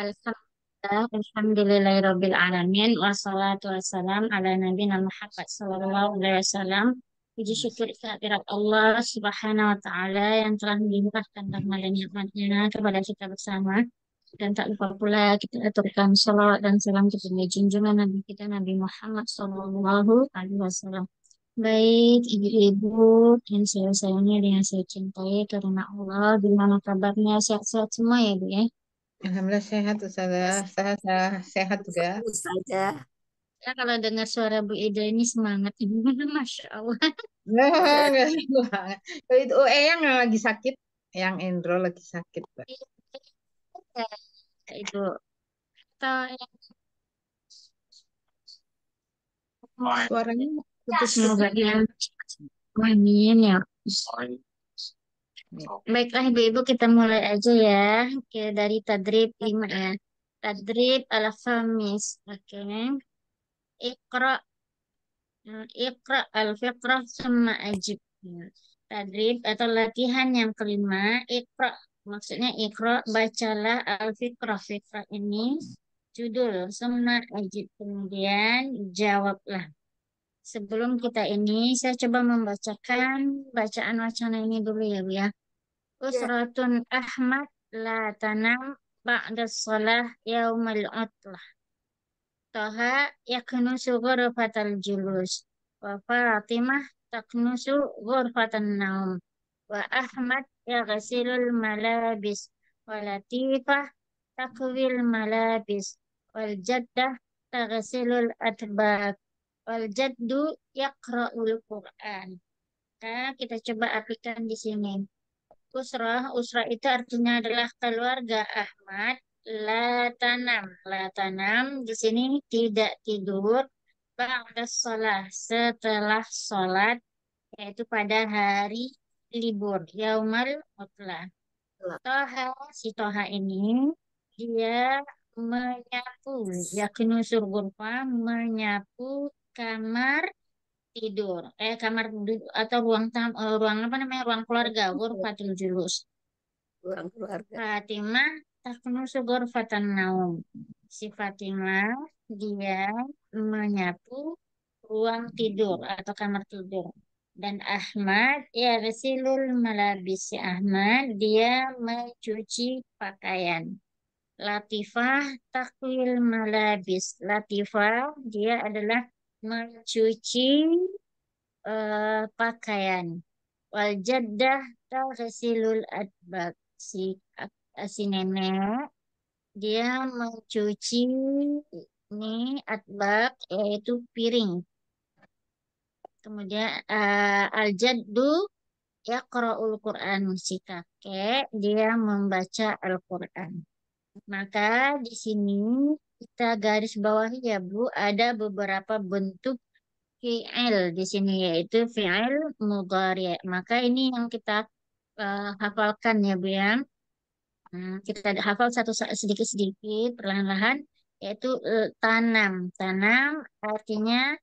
Alhamdulillah, alhamdulillahirabbil alamin wassalatu wassalam ala nabiyina Muhammad sallallahu alaihi wasallam. Puji syukur kehadirat Allah Subhanahu wa taala yang telah melimpahkan rahmat dan nikmatnya kepada kita bersama. Dan tak lupa pula kita aturkan salawat dan salam kepada junjungan Nabi kita Nabi Muhammad sallallahu alaihi wasallam. Baik, ibu-ibu yang saya sayangi dan yang saya cintai karena Allah, gimana kabarnya? Sehat-sehat semua ya, Bu ya? Alhamdulillah sehat Ustazah. Sehat, sehat, sehat juga. Terus saja. Ya, kalau dengar suara Bu Ida ini semangat ibu, Masya Allah. Enggak banget. Itu Eyang yang lagi sakit. Yang Endro lagi sakit, Mbak. Ya, Ibu. Atau yang Suaranya putus-putus. semoga dia amin ya. Nih. Baiklah ibu-ibu kita mulai aja ya. Oke, dari tadrib 5 ya. Tadrib al-khamis. Oke. Iqra. Iqra al-fiqrah summa ajib. Ya. Tadrib atau latihan yang kelima. Iqra. Maksudnya iqra, bacalah al-fiqrah. Fiqrah ini judul. Summa ajib. Kemudian jawablah. Sebelum kita ini, saya coba membacakan bacaan wacana ini dulu ya, Bu ya. Ya, Usratun Ahmad la tanam ba'da salah yaumal utlah. Toha yaknusu ghurfatal julus. Wa Fatimah taknusu ghurfatan naum. Wa Ahmad yaghsilul malabis. Wa Latifah takwil malabis. Wal jaddah taghsilul atbaq. Wal jaddu yaqra'ul Qur'an. Nah, kita coba artikan di sini. Usrah, usrah itu artinya adalah keluarga Ahmad. La tanam, la tanam di sini tidak tidur. Ba'da sholat, setelah sholat, yaitu pada hari libur. Yaumal utlah. telat. Toha, si Toha ini, dia menyapu, yakni surgurfa, menyapu kamar tidur. Atau ruang apa namanya? Ruang keluarga, ghurfatul julus. Orang keluarga. Fatimah taknusu ghurfatan naum. Si Fatimah dia menyapu ruang tidur atau kamar tidur. Dan Ahmad ya resilul malabis. Si Ahmad dia mencuci pakaian. Latifah takwil malabis. Latifah dia adalah mencuci pakaian. Wal jaddah taghsilul adbak. Si nenek dia mencuci ini adbak yaitu piring. Kemudian al jaddu yaqra'ul Quran, si kakek dia membaca Al-Quran. Maka di sini kita garis bawahi ya Bu, ada beberapa bentuk fi'il di sini yaitu fi'il mudhari. Maka ini yang kita hafalkan ya Bu ya. Kita hafal sedikit-sedikit perlahan-lahan yaitu tanam. Tanam artinya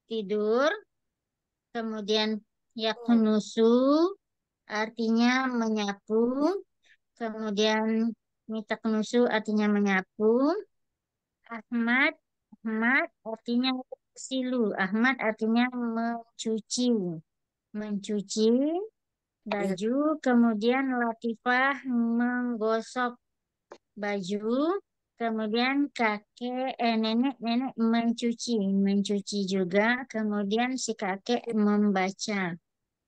tidur, kemudian yaknusu artinya menyapu, kemudian mitaknusu artinya menyapu, Ahmad Ahmad artinya silu, Ahmad artinya mencuci, mencuci Ya, baju, kemudian Latifah menggosok baju, kemudian nenek mencuci juga, kemudian si kakek membaca.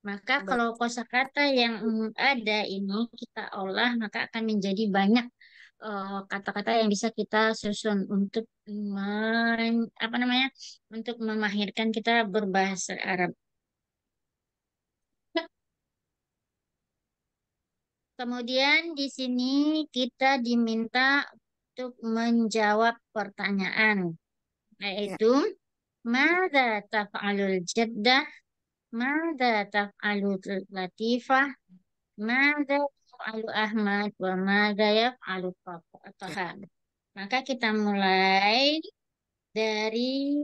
Maka kalau kosakata yang ada ini kita olah, maka akan menjadi banyak kata-kata yang bisa kita susun untuk apa namanya? Untuk memahirkan kita berbahasa Arab. Kemudian di sini kita diminta untuk menjawab pertanyaan, ya. yaitu Mada taf'alul jaddah, Mada taf'alul latifah, Mada yaf'alu Ahmad, wa Mada yaf'alu Ya. Taha. Maka kita mulai dari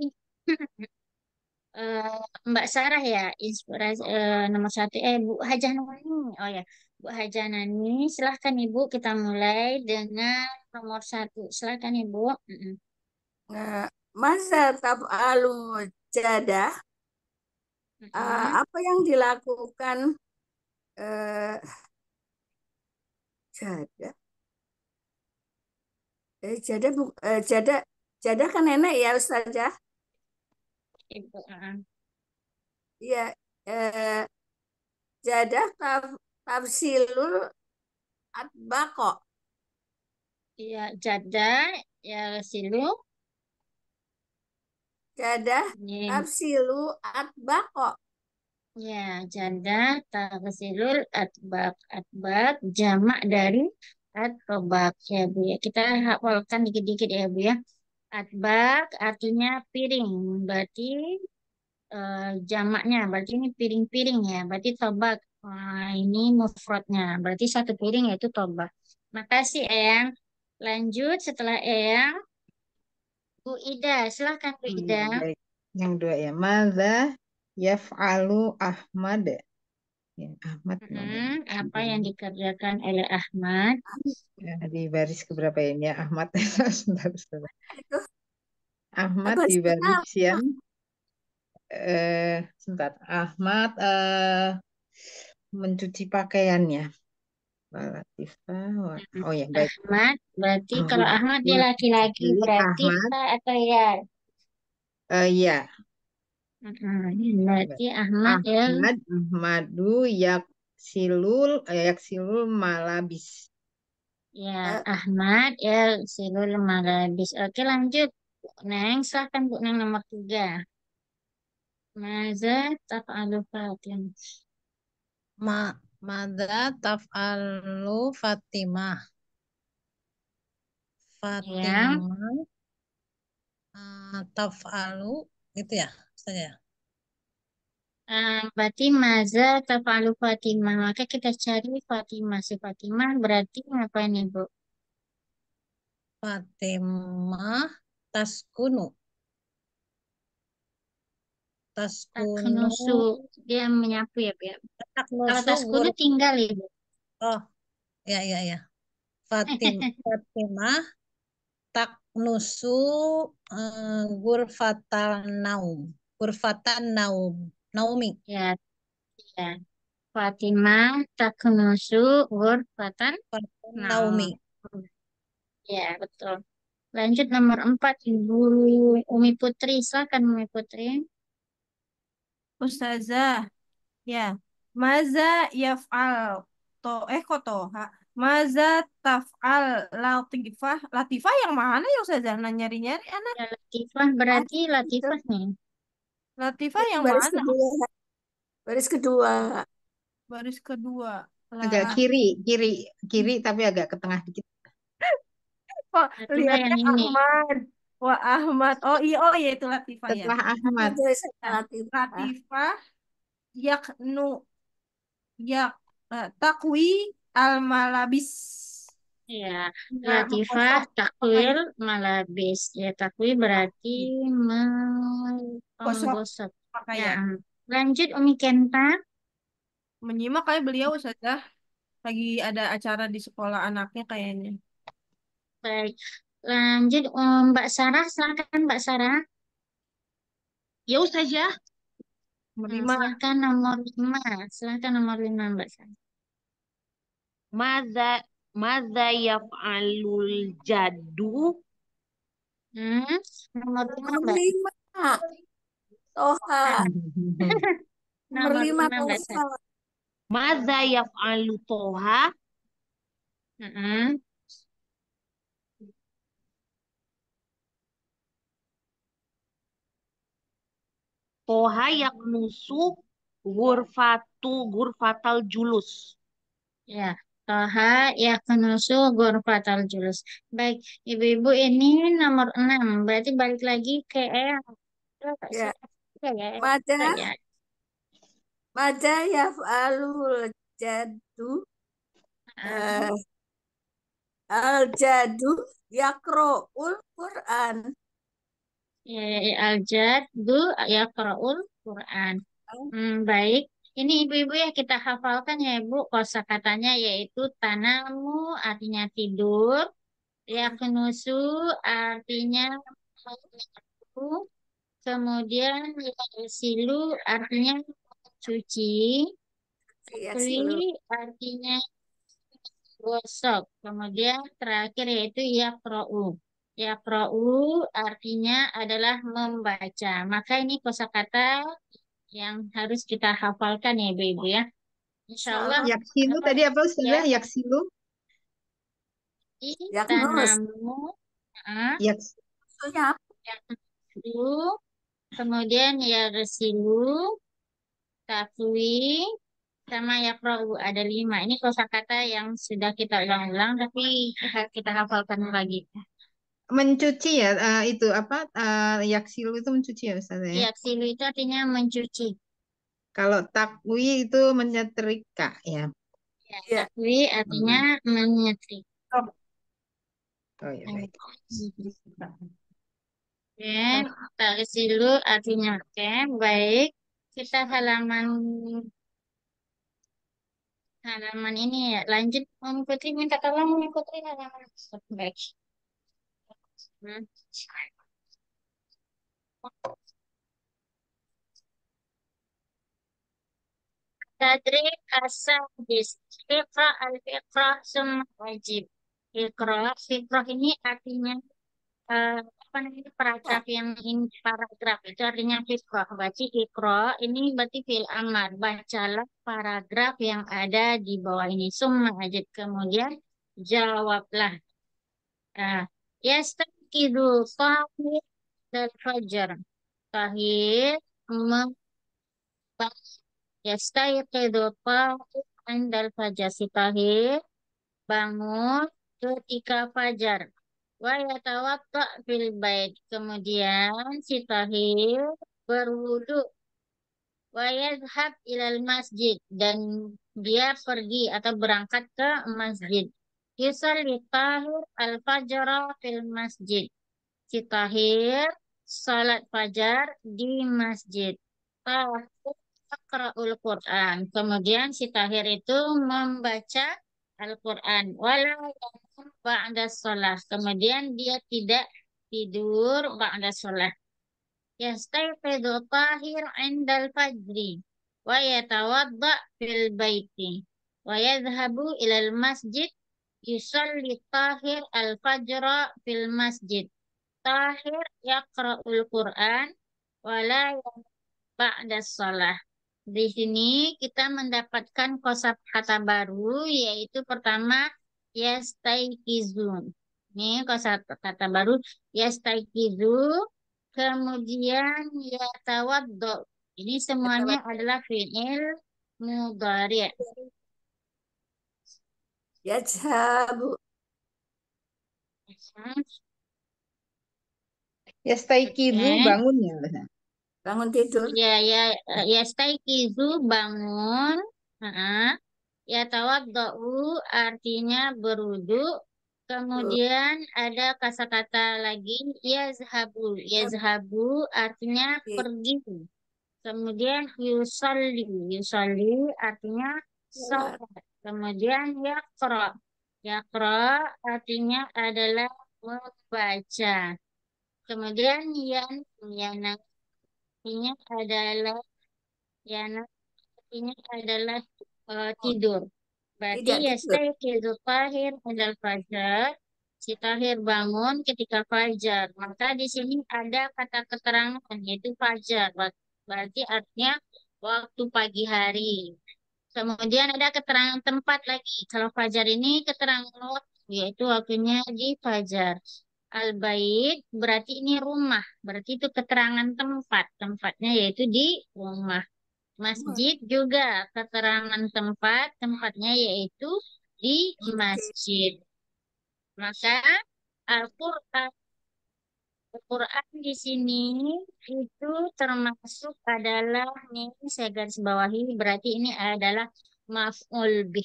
eh, Mbak Sarah ya, inspirasi nomor satu, Bu Hajah nomor ini. Oh ya, Bu Hajanani, silahkan Ibu kita mulai dengan nomor satu. Silahkan Ibu. Mm-mm. Nah, masa taf'alu jadah, Mm-mm. apa yang dilakukan eh, jadah? Jadah, jadah kan nenek ya Ustazah? Ibu. Iya, eh, jadah tafsilul atbaqo. Ya, jada, ya silu. Jadah Ini, tafsilu atbaqo. ya, jada, tafsilul atbak. Atbak, jamak dari atbak. Ya, Bu. Ya, kita hafalkan dikit-dikit ya, Bu ya. Atbak artinya piring. Berarti jamaknya. Berarti ini piring-piring ya. Berarti tobak. Ini mufradnya. Berarti satu piring yaitu tobak. Makasih, Eyang. Lanjut setelah Eyang. Bu Ida, silahkan Bu Ida. Baik. Yang dua ya. Mada yaf'alu Ahmad. Ya, Ahmad mana Mm-mm, ini? apa yang dikerjakan oleh Ahmad? Ya, di baris keberapa ini ya Ahmad? Sebentar, sebentar. Itu Ahmad apa di baris pertama? yang sebentar. Ahmad mencuci pakaiannya. Latifah. Mm-mm. Oh ya, baik. Ahmad, berarti kalau Ahmad. Ahmad dia laki-laki, Jadi berarti Ahmad, ta atau ya? ya. Mm-mm, berarti Ahmad ya, Ahmadu yaksilul malabis. ya Eh, Ahmad ya silul malabis. Oke lanjut. Neng, silahkan Bu Neng nomor tiga. Maza taf'alu Fatim. Ma Mada taf'alu Fatimah. Ya, Fatimah taf'alu gitu ya saja. berarti Maza taf'alu Fatimah. Maka kita cari Fatimah. Si Fatimah berarti ngapain Ibu? Fatimah taskunu. Taskunu Taknusu. Dia menyapu ya, Bu, ya. Kalau taknusu gur. taskunu tinggal Ibu. Oh, ya ya ya. Fatimah taknusu gurfatan naum. Gurfatan naum. Naumi. Ya, ya. Fatimah taknusu ghurfatan Fatan naum. naumi. Ya, betul. Lanjut nomor empat, Ibu Umi Putri. Silakan Umi Putri. Ustazah, ya. Maza yaf'al kok toha. Maza taf'al latifah. Latifah yang mana ya Ustazah? Nah, nyari-nyari anak. Ya, Latifah berarti itu Latifah nih. Latifah yang baris mana? kedua, baris kedua. Baris kedua. Agak Lah, kiri, kiri, kiri tapi agak ke tengah dikit. kok Latifah lihatnya yang ini. Ahmad. Wah, Ahmad. Oh iya itu Latifah ya. Setelah Tapi Ahmad. tulisannya Nah, Latifah. Latifah yaknu yak takwi al malabis. Ya, Nah, Latifah menggosok takwil pakaian. malabis. Ya, takwil berarti Gosok menggosok. Ya, pakaian. lanjut Umi Kenta. Menyimak kayak beliau Ustazah. Lagi ada acara di sekolah anaknya kayaknya. Baik. Lanjut Mbak Sarah. Silakan Mbak Sarah. Ya Ustazah, Menerima Silahkan nomor 5. Silahkan nomor 5 Mbak Sarah. maza maza yaf'alul jaddu. Hmm, nomor 5 Nomor Mbak. 5, Ah, Toha. Nomor nomor 5, 5 Mbak Sarah. Toha. Maza yaf'alu toha. Mm-mm. Toha yaknusu gurfatal julus. Ya, Toha ya kenusu fatal julus. Baik, ibu-ibu ini nomor 6. Berarti balik lagi ke yang Ya, ya, Mada, ya. Mada yaf'alul jaddu. Ah, Eh, al jaddu yakro'ul Quran. ya, ya, Al-Jad, du, ya Qur'an. Baik. Ini ibu-ibu ya kita hafalkan ya ibu kosakatanya yaitu tanamu artinya tidur, yaknusu artinya menyapu, kemudian yaksilu artinya cuci, Ya, tui silu. artinya gosok, kemudian terakhir yaitu yakra'u. Yakra'u artinya adalah membaca. Maka ini kosakata yang harus kita hafalkan ya ibu-ibu ya. Insya Insya Allah Allah. Yaksilu apa tadi apa ya Ustazah? Yaksilu? di Yaknus. tanamu ah, Yaks. Maksudnya apa? yaknu, kemudian yarsilu, tafwi, sama yakra'u ada 5. Ini kosakata yang sudah kita ulang-ulang tapi kita hafalkan lagi. Mencuci ya, itu apa? Yaksilu itu mencuci ya Ustazah ya. Yaksilu itu artinya mencuci. Kalau takwi itu menyetrika ya. Ya, Ya. tafwi artinya Hmm. menyetrika. Oh ya baik. Oke, taksilu artinya oke, baik. Kita halaman ini ya. Lanjut, Om Putri minta tolong Om Putri halaman baik. Hmm. Tadrib as-sadis. Iqra al-fiqrah summa wajib. Fiqrah ini artinya apa namanya paragraf yang ini paragraf itu artinya fiqrah. Baca iqra ini berarti fil amar. Bacalah paragraf yang ada di bawah ini. Summa wajib. Kemudian jawablah. Nah, yastaqidu tahir dan fajar. Tahir Yastayqidu Tahir indal fajar. Si Tahir bangun ketika fajar. Wa yatawadda fil bait. Kemudian si Tahir berwudu. Wa yadhhab ilal masjid. Dan dia pergi atau berangkat ke masjid. Yusalli Tahir al-fajra fil masjid. Si Tahir salat fajar di masjid. Tahir Yaqra'ul Quran. Kemudian si Tahir itu membaca Al-Quran. Wala yanam ba'da sholat. Kemudian dia tidak tidur ba'da sholat. Yastayqidu Tahir indal fajri. Wa yatawadda fil baiti. Wa yadhabu ilal masjid. Yusalli Tahir al-fajra fil masjid. Tahir yaqra'ul Quran. Wala yanam ba'da sholat. Di sini kita mendapatkan kosakata baru yaitu pertama yastaikizun. Ini kosakata baru yastaikizu, kemudian yatawaddo. Ini semuanya adalah fi'il mudhari'. Yajhabu. Yastaiqidu Oke. bangun ya Ustazah. Bangun tidur. Yastaikizu bangun. Ya tawadda'u artinya berwudu. Kemudian ada kata-kata lagi yazhabu. Yazhabu artinya pergi. Kemudian yusalli. Yusalli artinya salat. Kemudian yaqra. Yaqra artinya adalah membaca. Kemudian yana artinya adalah yana artinya adalah tidur. Berarti Tidak tidur. yastayqizu Tahir indal fajar. Si Tahir bangun ketika fajar. Maka di sini ada kata keterangan yaitu fajar. Berarti artinya waktu pagi hari. Kemudian ada keterangan tempat lagi. Kalau fajar ini keterangan waktu yaitu waktunya di fajar. Al-bait berarti ini rumah. Berarti itu keterangan tempat. Tempatnya yaitu di rumah. Masjid juga keterangan tempat, tempatnya yaitu di masjid. Maka Al-Quran, Al-Quran di sini itu termasuk adalah nih saya garis bawahi berarti ini adalah maf'ul bih.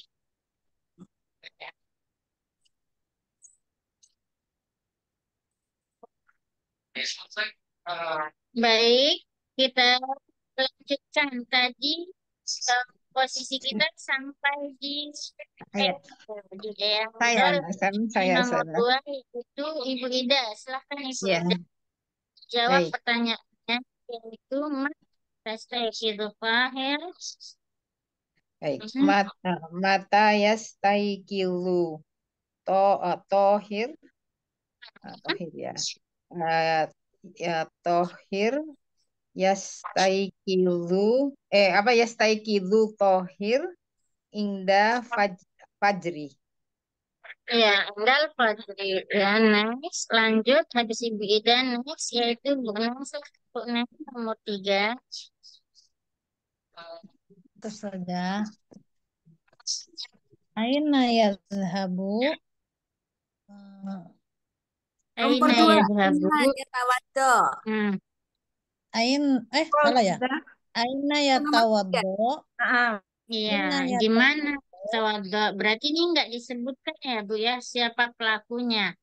Baik, kita lanjutkan tadi Posisi kita sampai di Ayat yang saya, di saya nomor sana. 2 itu Ibu Ida. Silahkan Ibu Ya, Ida jawab baik. pertanyaannya yaitu Tastaikidu Fahir. Baik. Mata yastaikilu tohir, tohir ya. Ya tohir yastaikilu apa yastaikilu tohir inda fajri. Ya, Anggal Fadri. Ya, next. Lanjut, habis Ibu Ida, next, yaitu Bu Nasa. Bu Nasa nomor 3. Itu saja. Aina yazhabu. Nomor Aina 2, yazhabu. Aina yatawaddo. Hmm. Salah ya. Sudah. Aina Nomor 3. yatawaddo. Iya, Aina gimana? yatawaddo. Tawaddo. Berarti ini nggak disebutkan ya, Bu ya, siapa pelakunya.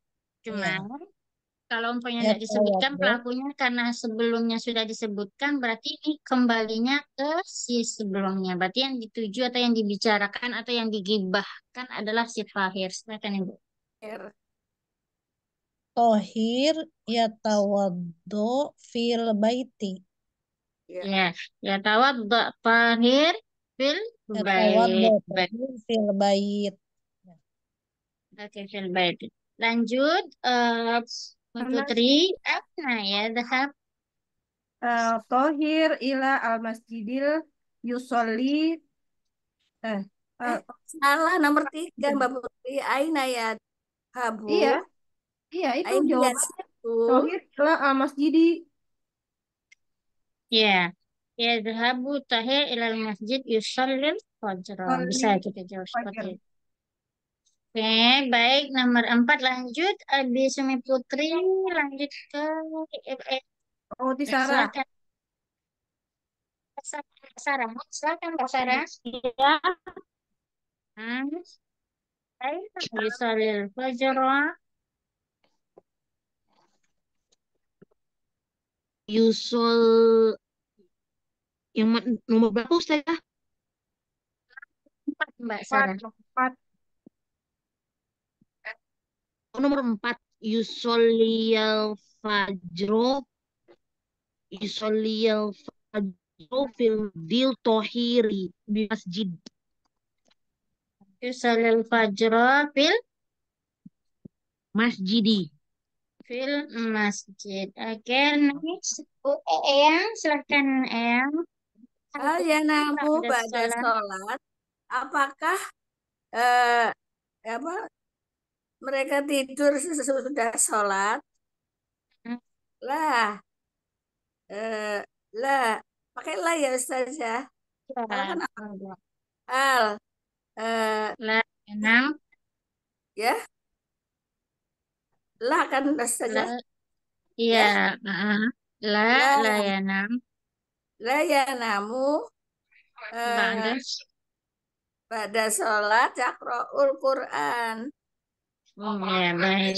Cuma Iya. kalau umpamanya nggak disebutkan Yatawaddo. pelakunya karena sebelumnya sudah disebutkan, berarti ini kembalinya ke si sebelumnya. Berarti yang dituju atau yang dibicarakan atau yang digibahkan adalah si Fahir. Silakan Ibu. Tohir yatawaddo fil baiti. Ya. Ya, ya tawaddo Fahir fil Yatawaddo bait. tohir fil bait. Oke, fil bait. Lanjut, Putri, apa ya? Dahab. Tohir ila al-masjidil yusolli. Eh, eh, Salah nomor 3 Mbak Putri. Aina yadhabu. iya, iya itu Aina jawabannya. yadhabu. Tohir ila al-masjidi. Ya, ya Dahabu Tahir ilal masjid yusallil fajr. Bisa Yusolli kita jawab seperti fajr. itu. Oke, baik. Nomor 4 lanjut. Abi Sumi Putri lanjut ke Oh, di Sarah. silakan. Sarah. Silakan Mbak Sarah. Ya, Hmm. Baik. Yusallil fajr. Yusul yang nomor berapa Ustazah? 4 Mbak 4, Sarah. 4. Oh, nomor 4. Yusoliyal fajro. Yusoliyal fajro fil dil tohiri di masjid. Yusallil fajr fil Masjidi. fil masjid. Oke, next. Eyang, silakan Eyang. Hal yanamu Ba'da pada sholat. sholat. Apakah eh, apa mereka tidur sesudah sholat? Lah, eh, lah, pakai lah ya Ustazah. Salah kan apa? Hal, eh, La enam ya, lah kan la Ustazah. iya Ya, la la lah, ya enam lah yanamu ba'da eh, pada sholat yaqra'ul Quran. ya baik.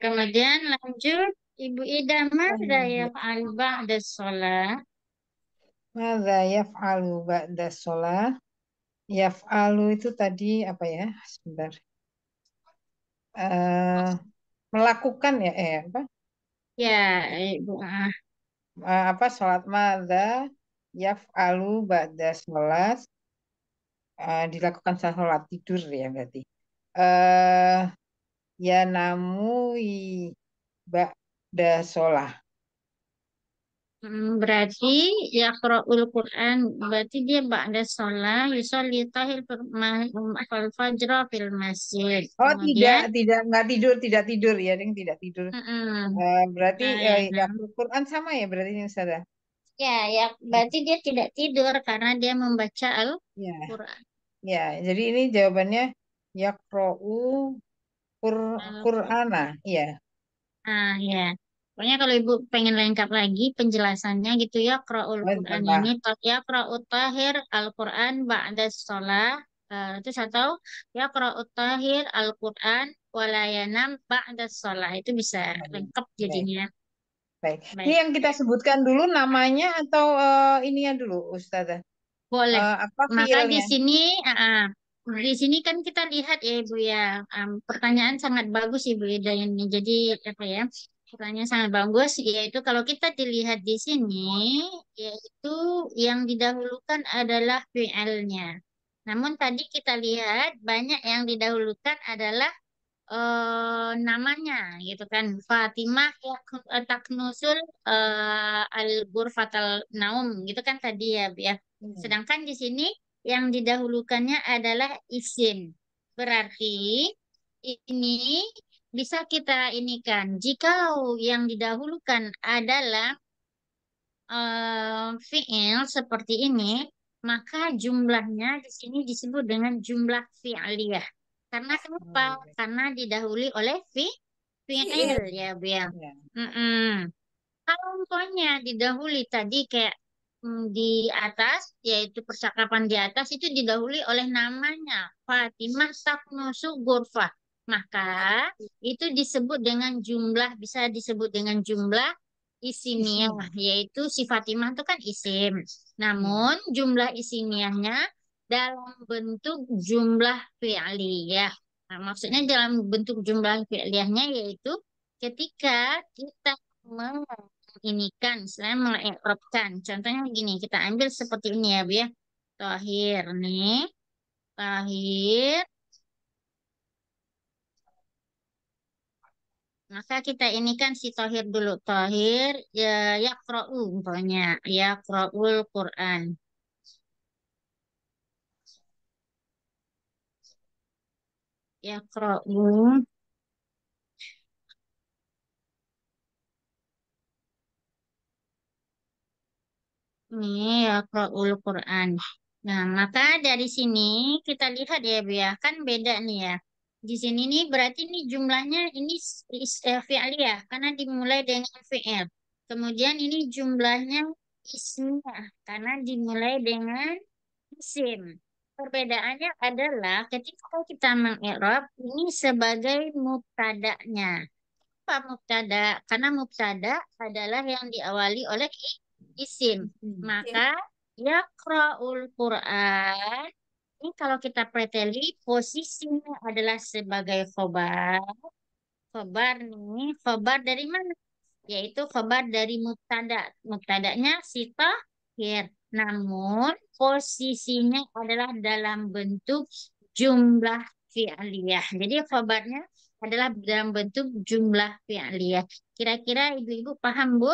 Kemudian lanjut Ibu Ida mada ya fa'al ba'da sholat. Mada yaf'alu ba'da sholah. Yaf'alu itu tadi apa ya? Sebentar. Melakukan ya, apa? Ya Ibu Apa sholat mada yaf'alu ba'da sholat. Dilakukan setelah sholat tidur ya berarti. Eh ya namui ba'da sholah. berarti ya Qur'ul Quran berarti dia ba'da sholat yusolli tahil fajr fil masjid. Oh tidak, Kemudian tidak tidur ya, Ding, tidak tidur. mm, Berarti la ya ya enam. Quran sama ya berarti ini Ustazah? Ya, berarti dia tidak tidur karena dia membaca Ya, Al-Quran. ya. Jadi ini jawabannya yaqra'u Al-Quran. Qur'ana. Iya. Ya. Pokoknya kalau Ibu pengen lengkap lagi penjelasannya gitu ya, Qra'ul Oh, Quran tambah. ini, ya Qra'ut Tahir Al-Quran ba'da sholah. Itu saya tahu, ya Qra'ut Tahir Al-Quran walayanam ba'da sholah. Itu bisa lengkap Baik, jadinya. baik. Ini Baik. yang kita sebutkan dulu namanya atau ininya dulu Ustazah? Boleh. Apa Maka di fiilnya? sini, di sini kan kita lihat ya Ibu ya, pertanyaan sangat bagus Ibu Ida ini. Jadi apa ya? Pertanyaan sangat bagus, yaitu kalau kita dilihat di sini, yaitu yang didahulukan adalah fi'ilnya. Namun tadi kita lihat banyak yang didahulukan adalah namanya gitu kan, Fatimah ya taknusul al ghurfatal naum gitu kan tadi ya Bu ya. Sedangkan di sini yang didahulukannya adalah isim. Berarti ini bisa kita inikan. Jika yang didahulukan adalah fi'il seperti ini, maka jumlahnya di sini disebut dengan jumlah fi'liyah. Karena kenapa? Oh, iya. Karena didahului oleh fi'il Fiil. ya, Bu ya. Ya. Mm-mm. Kalau umpamanya didahului tadi kayak di atas, yaitu percakapan di atas itu didahului oleh namanya Fatimah Taknusu Ghurfah. Maka itu disebut dengan jumlah, bisa disebut dengan jumlah isimiyah, Isim. yaitu si Fatimah itu kan isim. Hmm. Namun jumlah isimiyahnya dalam bentuk jumlah fi'liyah. Nah, maksudnya dalam bentuk jumlah fi'liyahnya yaitu ketika kita ini kan saya mengekropkan. Contohnya gini, kita ambil seperti ini ya, Bu ya. Tohir nih, tohir. Maka kita ini kan si tohir dulu. Tohir ya yaqra'u umpamanya. Yaqra'ul Quran. Yaqra'u. Ini yaqra'ul Quran. Nah, maka dari sini kita lihat ya, Bu ya. Kan beda nih ya. Di sini nih berarti nih jumlahnya ini fi'liyah karena dimulai dengan fi'il. Kemudian ini jumlahnya ismiyah karena dimulai dengan isim. Perbedaannya adalah ketika kita mengi'rab ini sebagai mubtada'nya. Apa mubtada? Karena mubtada adalah yang diawali oleh isim. Maka yaqra'ul Quran ini kalau kita preteli posisinya adalah sebagai khobar. Khobar nih, khobar dari mana? Yaitu khobar dari mubtada. Mubtadanya si tahir. Namun posisinya adalah dalam bentuk jumlah fi'liyah. Jadi khobarnya adalah dalam bentuk jumlah fi'liyah. Kira-kira ibu-ibu paham, Bu?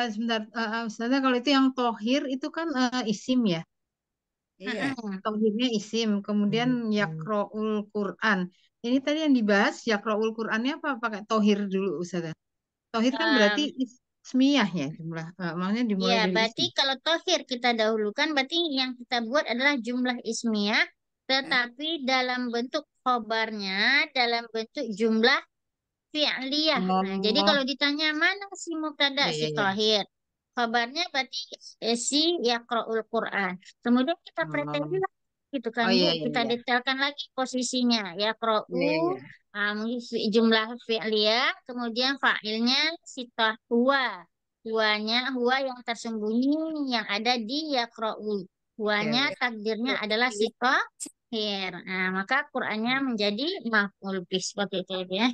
Sebentar, Ustazah, kalau itu yang tohir itu kan isim ya. Iya. Tohirnya isim, kemudian yakroul Quran. Ini tadi yang dibahas yakroul Qurannya apa? Pakai tohir dulu, Ustazah. Tohir kan berarti Em, ismiyah ya jumlah. Maksudnya Ya, dimulai dari berarti isim. kalau tohir kita dahulukan, berarti yang kita buat adalah jumlah ismiyah, tetapi dalam bentuk khobarnya, dalam bentuk jumlah fi'liyah. Nah, jadi Oh, kalau ditanya mana si mubtada iya, si iya, iya. tohir, khobarnya berarti si yaqra'ul Quran. Kemudian kita Oh, preteli lagi, gitu kan oh Bu, iya, iya, kita iya. detailkan lagi posisinya. Yaqra'u, Iya, iya. jumlah fi'liyah, kemudian fa'ilnya si huwa. Huwa yang tersembunyi yang ada di yaqra'u. Iya, Huwanya iya. takdirnya adalah si tohir. Nah, maka Qur'annya menjadi maf'ul bih seperti itu ya.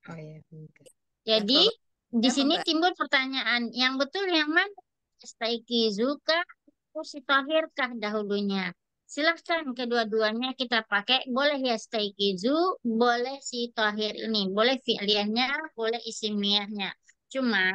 Oh iya. Ya Jadi kalau di apa sini Mbak? timbul pertanyaan, yang betul yang mana? Istaiqizuka atau si tahirkah dahulunya? Silahkan kedua-duanya kita pakai. Boleh ya staiqizu, boleh si tahir ini. Boleh fi'liyahnya, boleh isimiyahnya. Cuma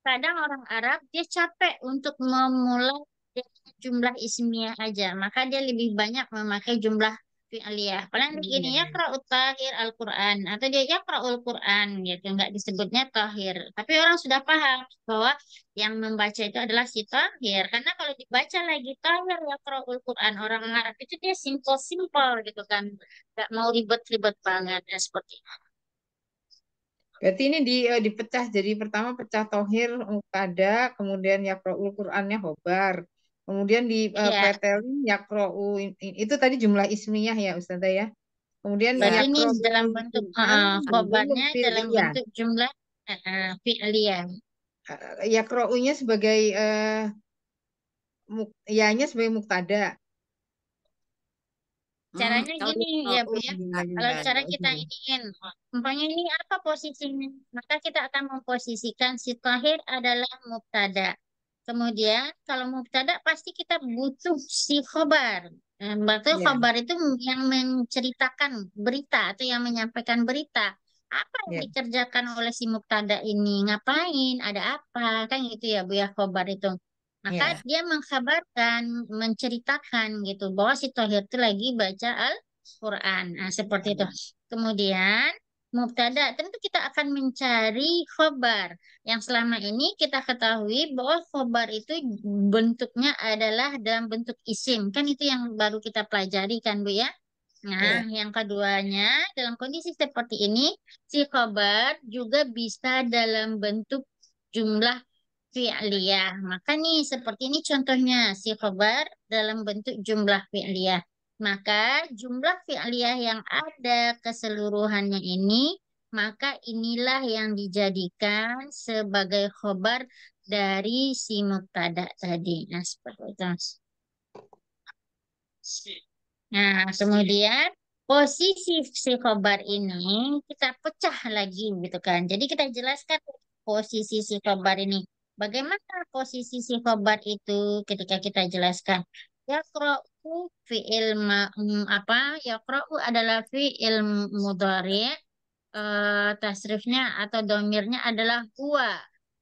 kadang orang Arab dia capek untuk memulai dengan jumlah ismiyah aja. Maka dia lebih banyak memakai jumlah fi'liyah. Paling Iya, begini ya iya. qra'ut tahir Al-Quran atau dia ya qra'ul Quran gitu, nggak disebutnya tahir. Tapi orang sudah paham bahwa yang membaca itu adalah si tahir. Karena kalau dibaca lagi tahir ya qra'ul Quran orang Arab itu dia simple-simple gitu kan. Nggak mau ribet-ribet banget ya seperti itu. Berarti ini dipecah jadi pertama pecah tohir mubtada, kemudian yakroul Qurannya khobar, kemudian di Iya, pretelin yakrou itu tadi jumlah ismiyah ya Ustazah ya. Kemudian Iya. berarti ini dalam yakroul bentuk Quran jumlah khobarnya dalam fi'liyah. bentuk jumlah fi'liyah. Yakrounya sebagai ianya sebagai muktada. Caranya Kalau gini ya Bu ya. Gimana Kalau gimana? cara kita Oke. iniin, umpamanya ini apa posisinya? Maka kita akan memposisikan si Tahir adalah mubtada. Kemudian kalau mubtada pasti kita butuh si khobar. Berarti Ya, khobar itu yang menceritakan berita atau yang menyampaikan berita. Apa yang ya, dikerjakan oleh si mubtada ini? Ngapain? Ada apa? Kan gitu ya Bu ya khobar itu. Maka ya. dia mengkabarkan, menceritakan gitu bahwa si Thohir itu lagi baca Al-Quran. Nah, seperti itu. Kemudian mubtada tentu kita akan mencari khobar. Yang selama ini kita ketahui bahwa khobar itu bentuknya adalah dalam bentuk isim. Kan itu yang baru kita pelajari kan Bu ya. Nah, Ya. yang keduanya dalam kondisi seperti ini si khobar juga bisa dalam bentuk jumlah fi'liyah. Maka nih seperti ini contohnya si khobar dalam bentuk jumlah fi'liyah. Maka jumlah fi'liyah yang ada keseluruhannya ini, maka inilah yang dijadikan sebagai khobar dari si mubtada tadi. Nah, seperti itu. Nah, kemudian posisi si khobar ini kita pecah lagi gitu kan. Jadi kita jelaskan posisi si khobar ini. Bagaimana posisi si khobar itu ketika kita jelaskan? Yaqra'u fi'il apa? Yaqra'u adalah fi'il mudhari. Tasrifnya atau domirnya adalah huwa.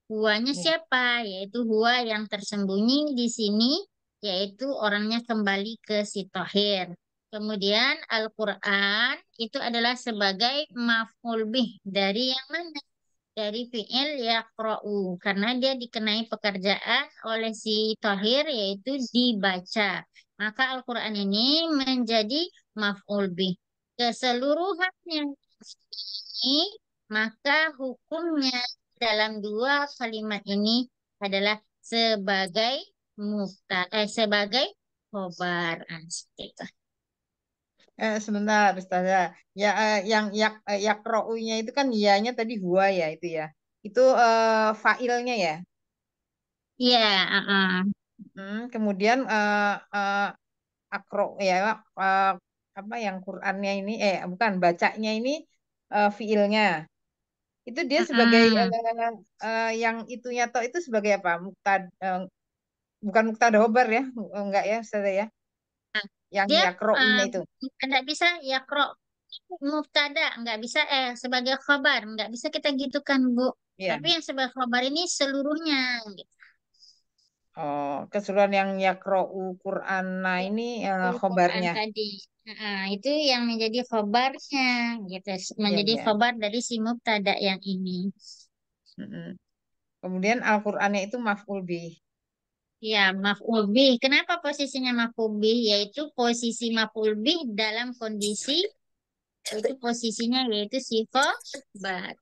Huwanya Ya. siapa? Yaitu huwa yang tersembunyi di sini, yaitu orangnya kembali ke si Tohir. Kemudian Al-Quran itu adalah sebagai maf'ul bih dari yang mana? Dari fi'il yaqra'u. Karena dia dikenai pekerjaan oleh si Tohir yaitu dibaca. Maka Al-Quran ini menjadi maf'ul bih. Keseluruhannya ini, maka hukumnya dalam dua kalimat ini adalah sebagai sebagai khobar. Seperti itu. Sebentar, Ustazah. Ya, yakro'unya itu kan ianya tadi huwa ya itu ya. Itu failnya ya. Iya, Kemudian akro ya eh, apa yang Qurannya ini bukan bacanya ini fiilnya. Itu dia sebagai yang itunya toh itu sebagai apa? Bukan muktada khobar ya. Enggak ya, Ustazah ya. Yang Dia yakro'unya itu. nggak bisa ya kro mubtada nggak bisa sebagai khobar nggak bisa kita gitukan Bu. Iya. Tapi yang sebagai khobar ini seluruhnya gitu. Oh, keseluruhan yang yakro'u Quran. Nah, Ya, ini Quran khobarnya. tadi. Itu yang menjadi khobarnya gitu. Iya, Menjadi iya. khobar dari si mubtada yang ini. Mm-mm. Kemudian Al-Qur'annya itu maf'ul bih. Ya, maf'ul bih. Kenapa posisinya maf'ul bih? Yaitu posisi maf'ul bih dalam kondisi itu posisinya yaitu si khobar.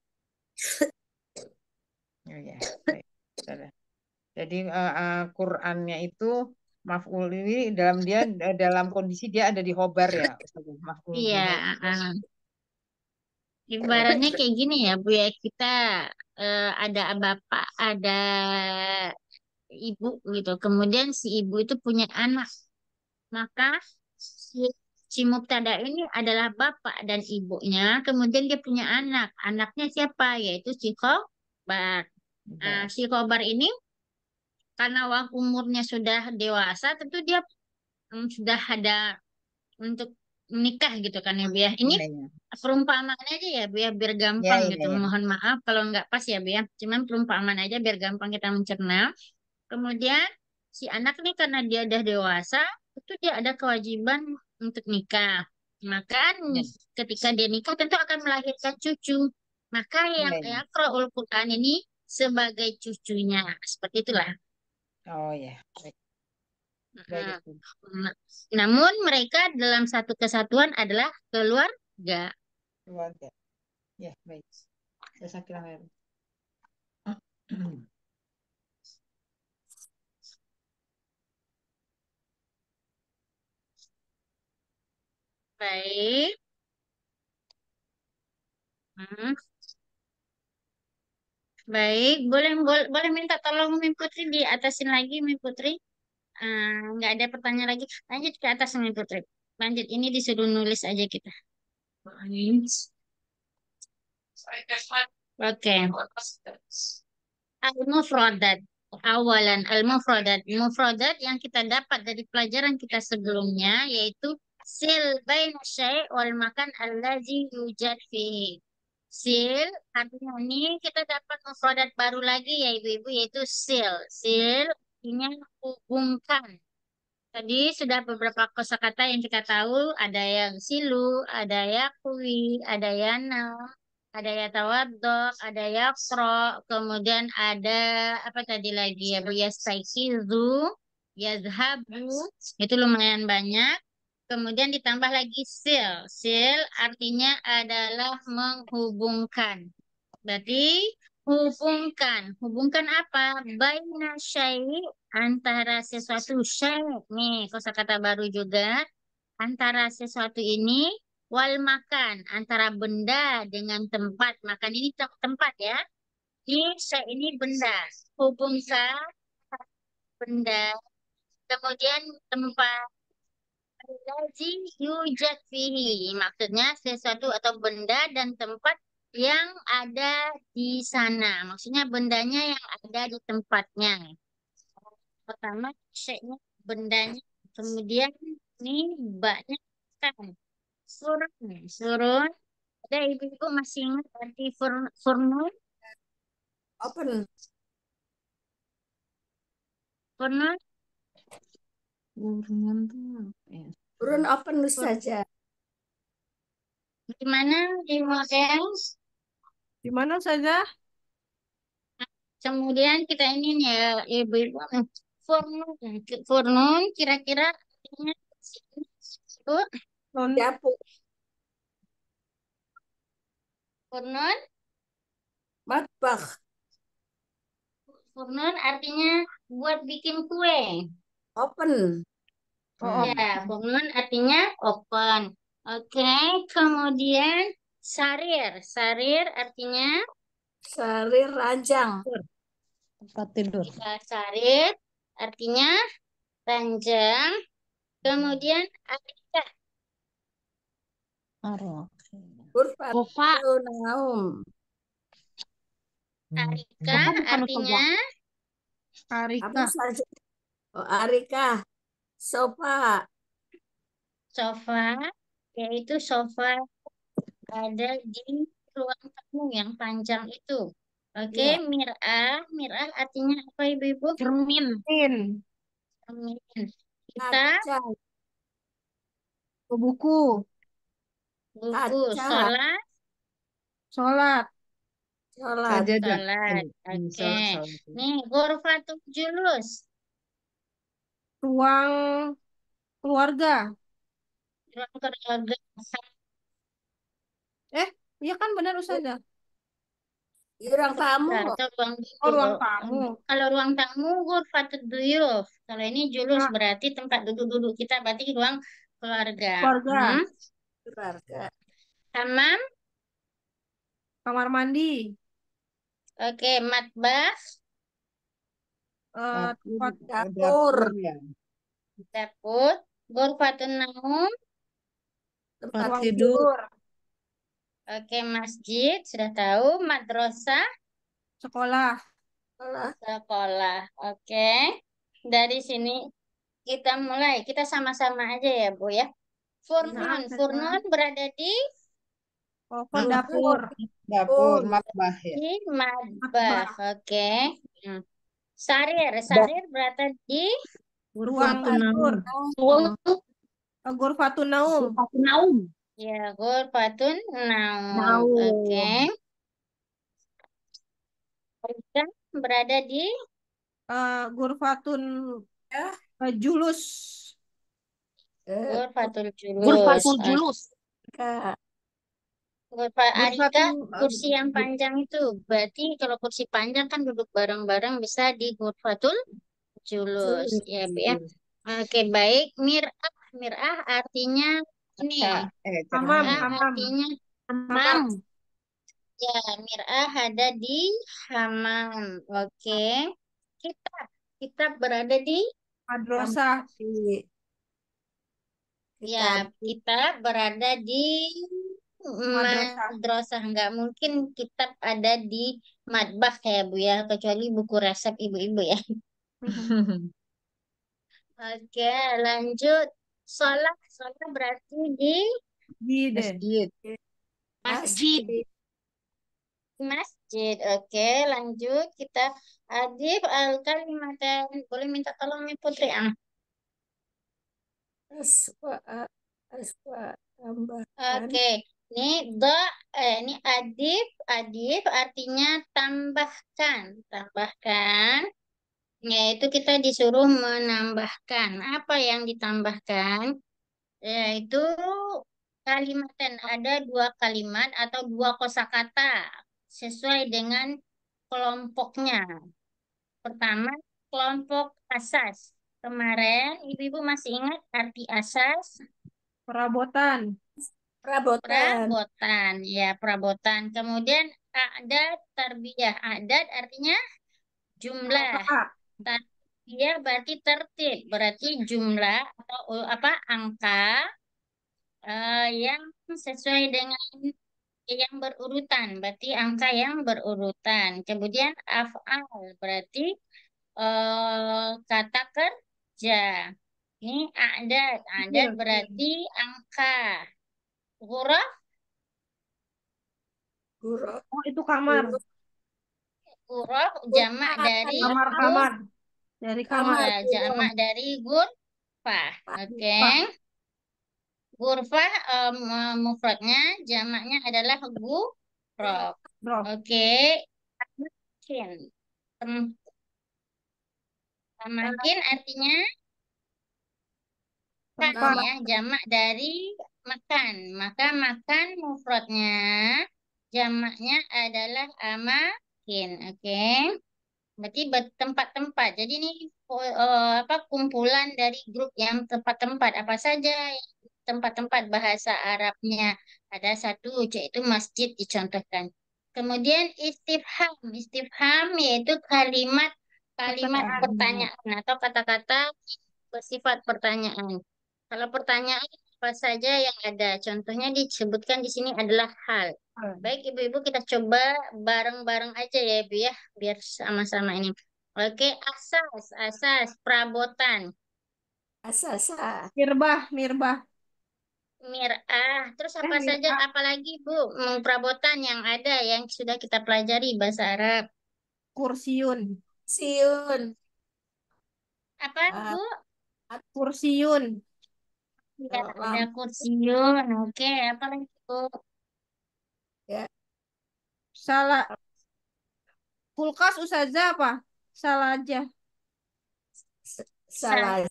Oh, ya, baik. Sudah. Jadi Qur'annya itu maf'ul ini dalam kondisi dia ada di khobar ya, Ustaz. Maf'ul Iya, bihnya. uh, ibaratnya kayak gini ya Bu ya. Kita ada bapak, ada ibu gitu. Kemudian si ibu itu punya anak. Maka si, si mubtada ini adalah bapak dan ibunya. Kemudian dia punya anak. Anaknya siapa? Yaitu si khobar. Baik. Si khobar ini karena umurnya sudah dewasa, tentu dia sudah ada untuk menikah gitu kan ya Bu ya. Ini Iya, iya. perumpamaan aja ya Bu ya, biar Iya, gampang iya, gitu. iya. Mohon maaf kalau nggak pas ya Bu ya. Cuman perumpamaan aja biar gampang kita mencerna. Kemudian si anak nih karena dia udah dewasa, itu dia ada kewajiban untuk nikah. Maka Iya, ketika dia nikah tentu akan melahirkan cucu. Maka iya, yang iya. Yaqra'ul Quran ini sebagai cucunya. Seperti itulah. Oh ya, baik. Baik Mm. itu. Nah, namun mereka dalam satu kesatuan adalah keluarga. Keluarga. Ya, baik. Saya kira. Baik. Hmm. Baik, boleh minta tolong Mi Putri diatasin lagi Mi Putri. nggak ada pertanyaan lagi. Lanjut ke atas nih Putri. Lanjut, ini disuruh nulis aja kita. Oke. Al-mufradat. Awalan al-mufradat. Mufradat yang kita dapat dari pelajaran kita sebelumnya yaitu sil baina syai' wal makan allazi yujad fihi. Sil artinya ini kita dapat mufradat baru lagi ya ibu-ibu yaitu sil. Sil artinya hubungkan. Tadi sudah beberapa kosakata yang kita tahu, ada yang silu, ada yakwi, ada yana, ada yatawaddo, ada yakro, kemudian ada apa tadi lagi ya Bu, yastaikizu, yazhabu, itu lumayan banyak. Kemudian ditambah lagi sil. Sil artinya adalah menghubungkan. Berarti hubungkan. Hubungkan apa? Baina syai' antara sesuatu syai'. Nih, kosakata baru juga. Antara sesuatu ini wal makan. Antara benda dengan tempat. Makan ini tempat ya. Ini syai' ini benda. Hubungkan benda. Kemudian tempat. Allazi yujad fihi. Maksudnya sesuatu atau benda dan tempat yang ada di sana. Maksudnya bendanya yang ada di tempatnya. Pertama, syai'nya bendanya. Kemudian ini banyak kan. Surun. Surun. Ada ibu-ibu masih ingat arti furnun? Open. Furnun? Furnun tuh apa ya? Turun open saja. Gimana di model? Di mana saja? Kemudian kita ini nih ya, ibu-ibu. Furnun. Furnun kira-kira artinya Bu, Non. Dapur. furnun. Matbah. Furnun artinya buat bikin kue. Open. Oh, Ya, furnun artinya open. Oke, kemudian sarir. Sarir artinya Sarir ranjang. Tempat tidur. sarir artinya ranjang. Kemudian arika. Arok. Sofa. Ghurfatun naum. Arika Sofa bukan artinya Apa Arika. saja? Oh, Arika. Sofa. sofa, yaitu sofa ada di ruang tamu yang panjang itu. Oke, Ya. mir'ah. Mir'ah artinya apa ibu-ibu? Cermin. In. Cermin. Kita Kaca. Buku. buku, Kaca. sholat, Sholat. Sholat. Sajadah. sholat. Oke. Sholat. Nih, ghurfatul julus. Ruang keluarga. Ruang keluarga. Iya kan benar Ustazah? Ruang tamu. Atau ruang Oh, ruang duduk. tamu. Kalau ruang tamu, ghurfatul duyuf. Kalau ini julus Nah, berarti tempat duduk-duduk kita, berarti ruang keluarga. keluarga. Keluarga. Hamam. Kamar mandi. Oke, matbah. Tempat Dapur. Ya. Dapur. Ghurfatun naum. Tempat ruang tidur. tidur. Oke, masjid. Sudah tahu. Madrasah. Sekolah. sekolah. Sekolah. Oke. Dari sini kita mulai. Kita sama-sama aja ya, Bu ya. Nah, Furnun. Ustazah. Furnun berada di Oh, Nah, dapur. Dapur, matbah ya. madbah. Oke. Hmm. Sarir. Sarir berada di Ruang Ghurfatun tidur. naum. Ghurfatun naum. Ghurfatun naum. ya ghurfatun naum. Naum. Oke. Arika berada di Ghurfatun Ya. julus. ghurfatul julus. Ghurfatul julus. Kak. Arika Ghurfatun kursi yang panjang itu. Berarti kalau kursi panjang kan duduk bareng-bareng bisa di ghurfatul julus. Ya, Bu ya. Oke, baik. Mir'ah. Mir'ah artinya ini. Hamam. Mir'ah Hamam. artinya Hamam. ya, mir'ah ada di hamam. Oke. Kita berada di Madrasah. di Ya, kitab kita berada di Madrasah. madrasah. Nggak mungkin kitab ada di matbah ya, Bu ya, kecuali buku resep ibu-ibu ya. Oke, lanjut. Sholat berarti di Di deh. Masjid. masjid. masjid. Masjid. Oke, lanjut. Kita adif al-kalimatan. Boleh minta tolong nih Putri. Aswa, aswa tambahkan. Oke, ini ini adif artinya tambahkan, tambahkan. Yaitu kita disuruh menambahkan. Apa yang ditambahkan? Yaitu kalimatan. Ada dua kalimat atau dua kosakata sesuai dengan kelompoknya. Pertama, kelompok asas. Kemarin ibu-ibu masih ingat arti asas? Perabotan. Perabotan. Perabotan, ya perabotan. Kemudian adat tarbiyah. Adat artinya jumlah. Angka. Tarbiyah berarti tertib, berarti jumlah atau apa angka yang sesuai dengan yang berurutan, berarti angka yang berurutan. Kemudian af'al berarti kata kerja. Ini adat Iya. berarti angka. Huruf Guru. Oh, itu kamar. Guru. huruf jamak dari gur, Kamar-kamar. Dari kamar. Kamar. ya jamak dari gurfah. Oke. Pak. Gurfah mufradnya jamaknya adalah guraf. Bro. Oke. Amakin. Tem- Amakin artinya makan Tempat. ya, jamak dari makan. Maka makan mufradnya jamaknya adalah amakin. Oke. Berarti tempat-tempat. Jadi ini apa kumpulan dari grup yang tempat-tempat apa saja yang tempat-tempat bahasa Arabnya. Ada satu yaitu masjid dicontohkan. Kemudian istifham. Istifham yaitu kalimat Pertanyaan. pertanyaan atau kata-kata bersifat pertanyaan. Kalau pertanyaan apa saja yang ada, contohnya disebutkan di sini adalah hal. Baik, ibu-ibu kita coba bareng-bareng aja ya, Ibu ya, biar sama-sama ini. Oke, asas, perabotan, Asasa. Mirbah. Mirbah. mir'ah. Terus apa saja, Mir'ah. apalagi Bu, perabotan yang ada yang sudah kita pelajari bahasa Arab. Kursiun. Siun. Apa, Ah, Bu? Kursiun. Ya, ada lampu. kursiun. Oke, apa lagi, Bu? Ya. Salah. Kulkas Ustazah apa? Salah aja. Sa- Salah.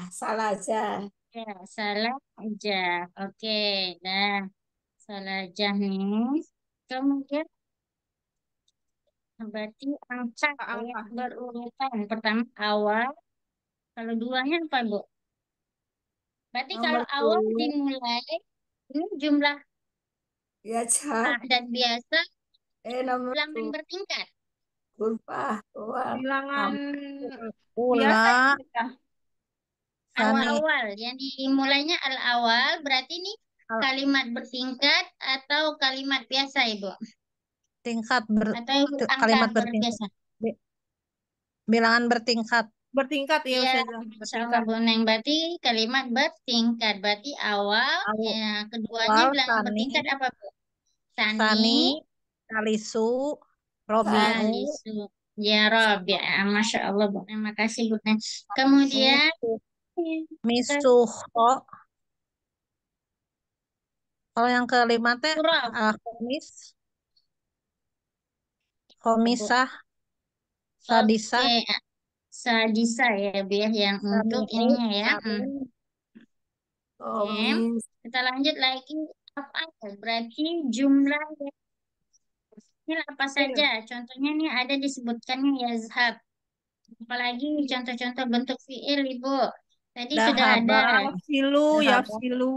Salah aja. ya, salah aja. Oke, dah. Salah aja nih. Kemudian berarti angka ya, Angka. berurutan. Pertama awal, kalau duanya apa, Bu? Berarti Nomor kalau awal dua. dimulai, ini jumlah Ya, Cak. dan biasa Nomor bilangan dua. bertingkat. Kurva. Awal. Bilangan Pula biasa kita. Sani Al-awal, yang dimulainya al-awal, berarti ini al- kalimat bertingkat atau kalimat biasa, Ibu? tingkat Atau angka kalimat bertingkat. berbiasa? Bi- Bilangan bertingkat. Bertingkat ya Iya, Ustazah. Masya Allah, Bertingkat. Bu Neng. Berarti kalimat bertingkat. Berarti awal, Aw- ya, keduanya Awal bilangan Sani, bertingkat apa, Bu? Sani, Sani, Kalisu, Robiu, Salisu. Ya Rob, ya. Masya Allah, Bu. Terima kasih, Bu. Neng. Kemudian, Misu, ke Misuho. Kalau yang kelima teh huruf, Komis, Bu. Komisah, Oke, Sadisah, Sadisa ya, Bu, ya, yang untuk Samiu, ininya ya. Samin, Oke. Komis. Kita lanjut lagi. Af'al, berarti jumlah ya. Ini apa saja? Contohnya nih ada disebutkannya yazhab. Apalagi contoh-contoh bentuk fiil, Ibu. Tadi sudah ada. Dahaba, Yafsilu. Dahaba, Yafsilu.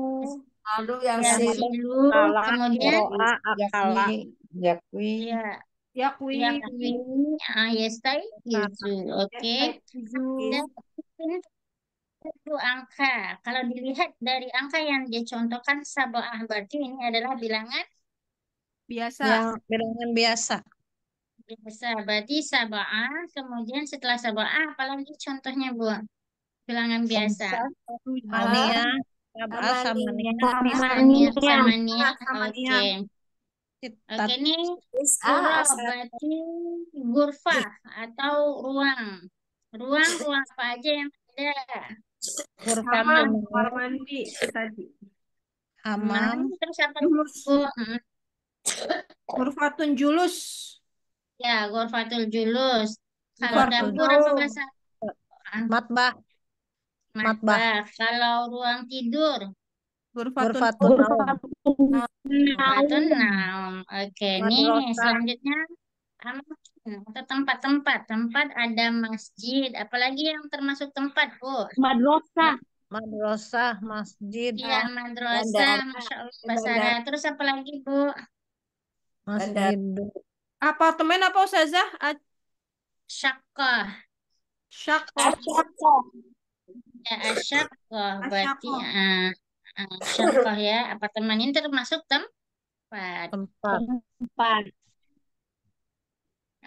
Lalu yang Ya, sil. Dahaba, silu. Kala, Kemudian, Koroa, Akala, Yakni. Yakni. ya, Yakwi. yakwi, yastaizu. Oke. Yastaizu. Dan Itu angka. Kalau dilihat dari angka yang dia contohkan sab'ah, berarti ini adalah bilangan Biasa. Yang bilangan biasa. biasa. Berarti sab'ah, kemudian setelah sab'ah, apalagi contohnya, Bu? Bilangan biasa. Tujuh. Mania, sab'ah, Samania. samania, Samania, samania. Samania. Oke. sitat. Oke, ini Tis'a guru asar. berarti gurfah atau ruang. Ruang apa aja yang ada? Ghurfatun Kamar nur, mandi tadi. hamam, Terus apa lagi, Julus. Bu? Ghurfatun julus. Ya, ghurfatul julus. Kalau Ghurfatun dapur apa naum. bahasa? matbah, matbah, Matbah. Kalau ruang tidur, Ghurfatun ghurfatun naum, ghurfatun naum. Oke, nih madrasah, selanjutnya amakin atau tempat-tempat. Tempat ada masjid. Apalagi yang termasuk tempat, Bu? Madrasah. madrasah, masjid, Iya, madrasah. Bandara. Masya Allah, Bandara. Basara. Terus apa lagi, Bu? Bandara. masjid, Apartemen apa Ustazah? Syakoh. Syakoh. Ya, asyakoh. Berarti Asyakoh. syakoh ya. Apartemen ini termasuk tempat. tempat, Tempat.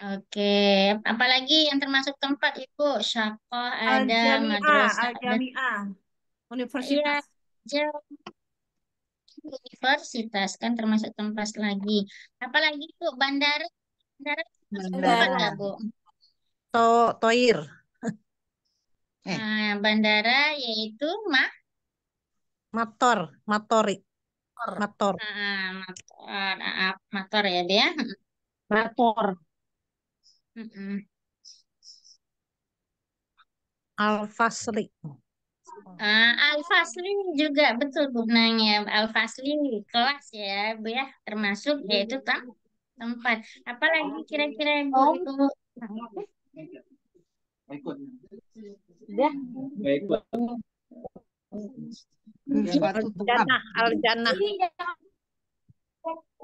Oke, apalagi yang termasuk tempat itu syakoh ada, Al-Jami'ah. madrasah ada. Al-Jami'ah. Iya, Universitas. jauh universitas kan termasuk tempat lagi. Apalagi itu bandara, bandara termasuk tempat Bandara. nggak, Bu? toir, Bandara yaitu mator, matori, mator, motor ya dia. Motor. Mm-mm. al-fasli, Al-Fasli juga betul Bu Nang ya. Al-Fasli kelas ya Bu ya, termasuk yaitu tempat. Apalagi kira-kira Bu Ibu? Udah. al-jannah, al-jannah,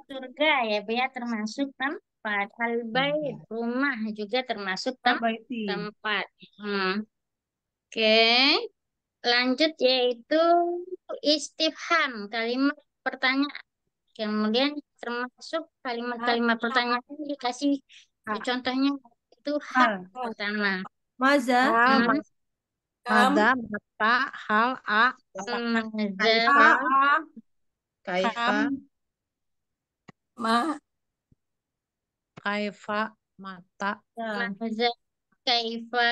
Surga ya Bu ya, termasuk tempat. Al-bait rumah juga termasuk Al-Baiti. tempat. Oke, lanjut yaitu istifham, kalimat pertanyaan. Kemudian termasuk kalimat-kalimat pertanyaan yang dikasih contohnya itu hal Hal. pertama. Maza. hal, Hmm, mada, mata, hal, Maza, kaifa, Kaifa. kam, Ma. kaifa, mata, maza, kaifa,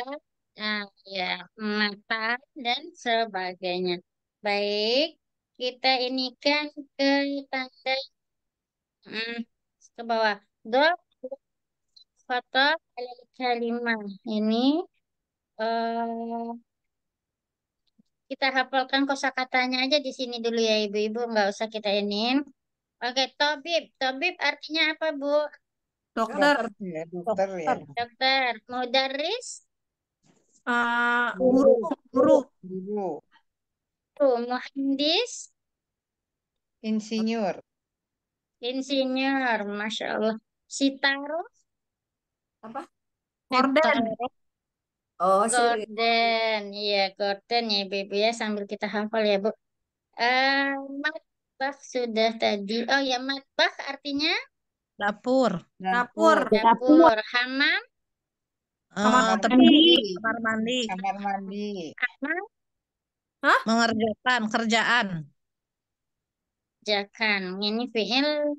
ya, mata, dan sebagainya. Baik, kita ini kan ke tanda ke bawah. Dot foto kalimah. Ini eh, kita hafalkan kosakatanya aja di sini dulu ya Ibu-ibu, nggak usah kita ini. Oke, tabib. Tabib artinya apa, Bu? Dokter. Dokter ya. Dokter. Mudaris. Guru. Guru. Guru. Muhandis. Insinyur. Insinyur. Masya Allah. Sitaro. Apa? Korden. Oh, Gorden. Iya, gorden ya Ibu-ibu ya. Sambil kita hafal ya, Bu. Matbah sudah tadi. Oh ya, matbah artinya dapur, Dapur. dapur. Hamam. Kamar tempat, kamar mandi, Kamar mandi. Hamam. mengerjakan kerjaan, Jakan. Ini fi'il.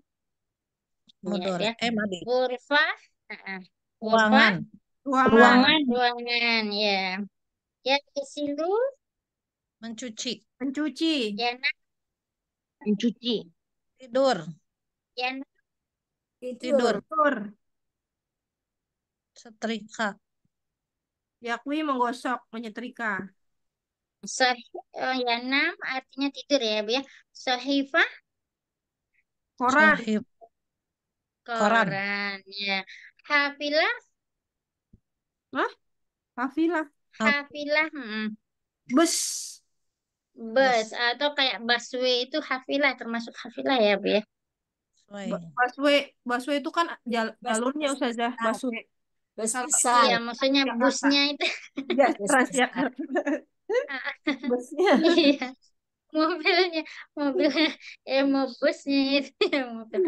mudur, Ya. madi, Ghurfah. Ghurfah. ruangan, Ruangan. Ruangan. Ya. Ya, kesilu. mencuci, Mencuci. Yana. Mencuci. tidur, Yana. tidur, Tidur. setrika, Yakwi menggosok, menyetrika. Yanam artinya tidur ya, Bu ya. Sohifah. Koran. sohib, Koran. Ya. Hafilah. Kafilah. Hafilah. Bus. Bus atau kayak busway itu hafilah, termasuk hafilah ya, Bu ya. Busway. Busway itu kan jalurnya Ustazah. Busway. Bus Kalau besar. Iya, maksudnya busnya itu. Ya, Transjakarta. Ah, Busnya. iya, mobilnya, mobilnya, busnya itu ya mobil.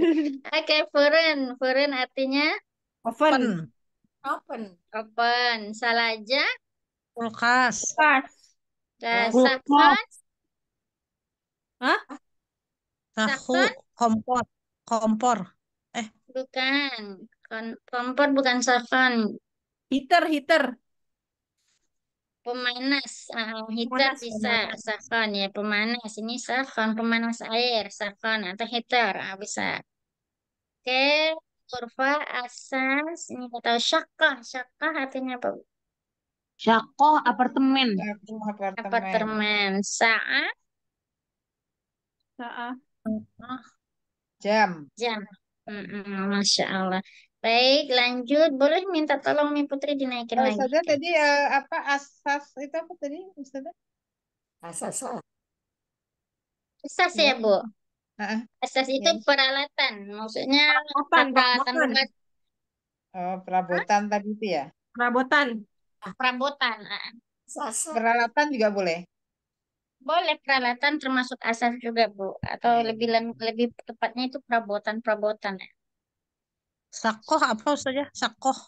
Oke, furen artinya Oven. Oven. Open. open. Salah aja. Kulkas. Pas. Dan Kulkas. sakon, Hah? Tahu. sakon Kompor. Kompor. Eh, bukan. Kompor bukan sakon. Heater, heater. Pemanas, heater Panas, bisa, panas. sakon ya pemanas. Ini sakon, pemanas air, sakon atau heater, bisa. Oke, kurva asas. Ini kita tahu syakah, syakah artinya apa? Syakoh apartemen. Satu apartemen. Apartemen. Saat, Saah. Jam. jam. Masya Allah. Baik, lanjut. Boleh minta tolong nih Putri dinaikin lagi Saja ke tadi atas. apa asas itu apa tadi Ustazah? Asal. Asas ya, Ya. Bu. Heeh, Asas itu ya. peralatan. Maksudnya Perabotan, peralatan perabotan. rumah. Oh, perabotan tadi itu ya. Perabotan. Perabotan. Sasa. Peralatan juga boleh. Boleh peralatan termasuk asas juga, Bu. Atau Iya. lebih tepatnya itu perabotan-perabotan. sakoh apa saja? Sakoh.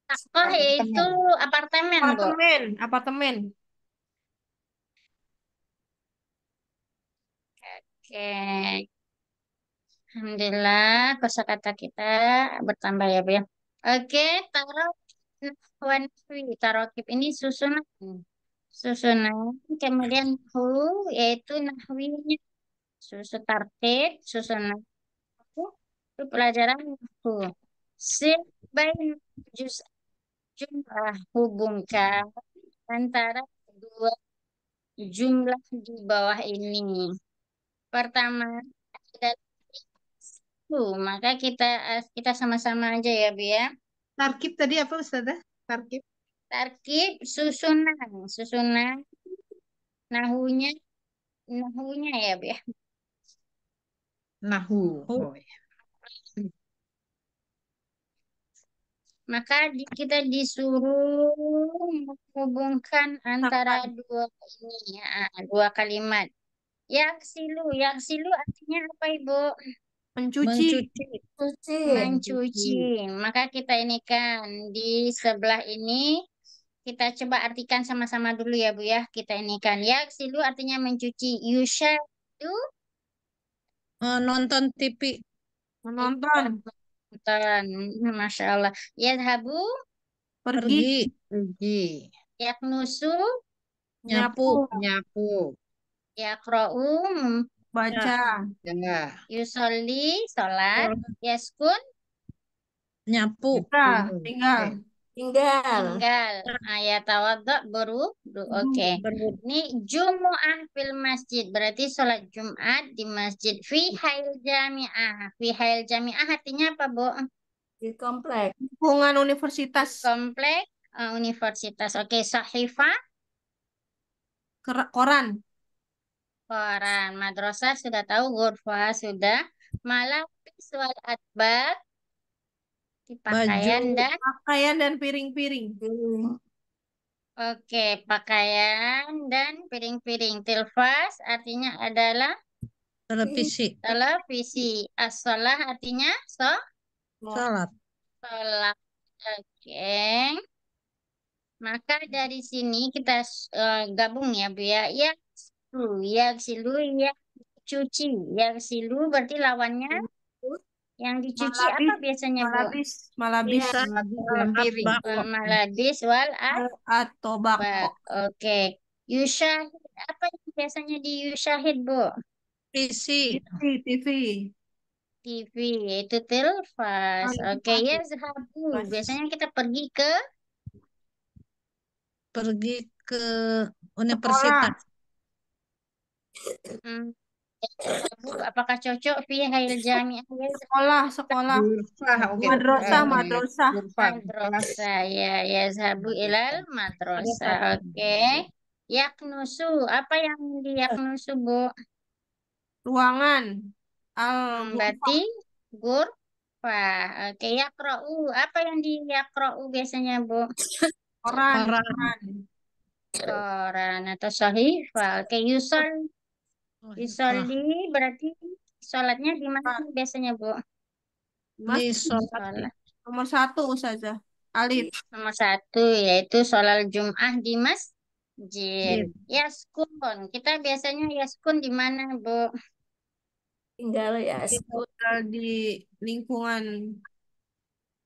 Takoh yaitu Apartemen. apartemen, Bu. Apartemen, apartemen. Oke. Alhamdulillah, kosakata kita bertambah ya, Bu ya. Oke, taruh wanfi. Tarokib ini susunan. Susunan. Kemudian yaitu nahwinya. Susu tartib, susunan. Itu pelajaran nahwu. Bain juz jumlah hubungkan antara dua jumlah di bawah ini. Pertama adalah itu, maka kita sama-sama aja ya, Bu ya. Tarkib tadi apa Ustazah? Tarkib. Tarkib susunan nahunya nahunya ya, Bu ya. Nahu. Hu. Oh, ya. Maka kita disuruh menghubungkan antara Misalkan, dua ini ya, dua kalimat. Yaksilu artinya apa, Ibu? mencuci. Mencuci. Cuci. Mencuci. Maka kita ini kan di sebelah ini kita coba artikan sama-sama dulu ya, Bu ya. Kita ini kan yaksilu artinya mencuci. Yusyadu Nonton TV. Menonton. nonton. Masya Allah. Yadhabu Pergi. Pergi. Pergi. yaknusu Nyapu. Nyapu. Nyapu. yakra'u Baca. Ya. yusolli sholat yaskun Nyapu. Tinggal. Tidur. Tinggal. Tinggal. tinggal ayat tawaddo oke. Berwudu. Ini Jumu'ah fil masjid berarti sholat Jumat di masjid fi hail jami'ah artinya apa, Bu? Di komplek. Lingkungan universitas. Komplek universitas. Oke, sahifah Koran. koran. Madrasah sudah tahu, ghurfa sudah. Malapis wal adbat di Baju. pakaian dan Pakaian dan piring-piring. Piring. oke, pakaian dan piring-piring. Tilfas artinya adalah Televisi. televisi. As-shalah artinya Salat. sholat. Oke. Maka dari sini kita gabung ya, Bu ya. Silu, ya cuci. Silu berarti lawannya yang dicuci apa Malabis. biasanya, Bu? Malabis. Malabis. Bisa. Lagi dalam piring. Bako. Malabis wal Atau bako. Oke. Yusyahid. Apa yang biasanya di yusyahid, Bu? Visi. TV. TV. TV, yaitu telfas. Oke, ya zahabu. Mas. Biasanya kita pergi ke Pergi ke Sekolah. universitas. hmm, zahabu. Apakah cocok fi hail jami'ah ya Sekolah. Sekolah. Gurfah. Oke. Madrasah. Madrasah. Gurfah. Kelas. madrasah ya zahabu ilal madrasah. Oke. Yaknusu. Apa yang di yaknusu, Bu? Ruangan. Berarti Al-ghurfah. gurfah. Oke, yakra'u. Apa yang di yakra'u biasanya, Bu? Koran. Koran. Koran. Koran atau sahifah. Oke, Wahifah. yusolli berarti sholatnya di mana Pak, biasanya, Bu? Di Mas, sholat Sholat nomor satu Ustazah. Alif. nomor satu yaitu sholat Jum'ah di masjid. id. Yaskun. Kita biasanya yaskun di mana, Bu? Tinggal ya. Tinggal di lingkungan.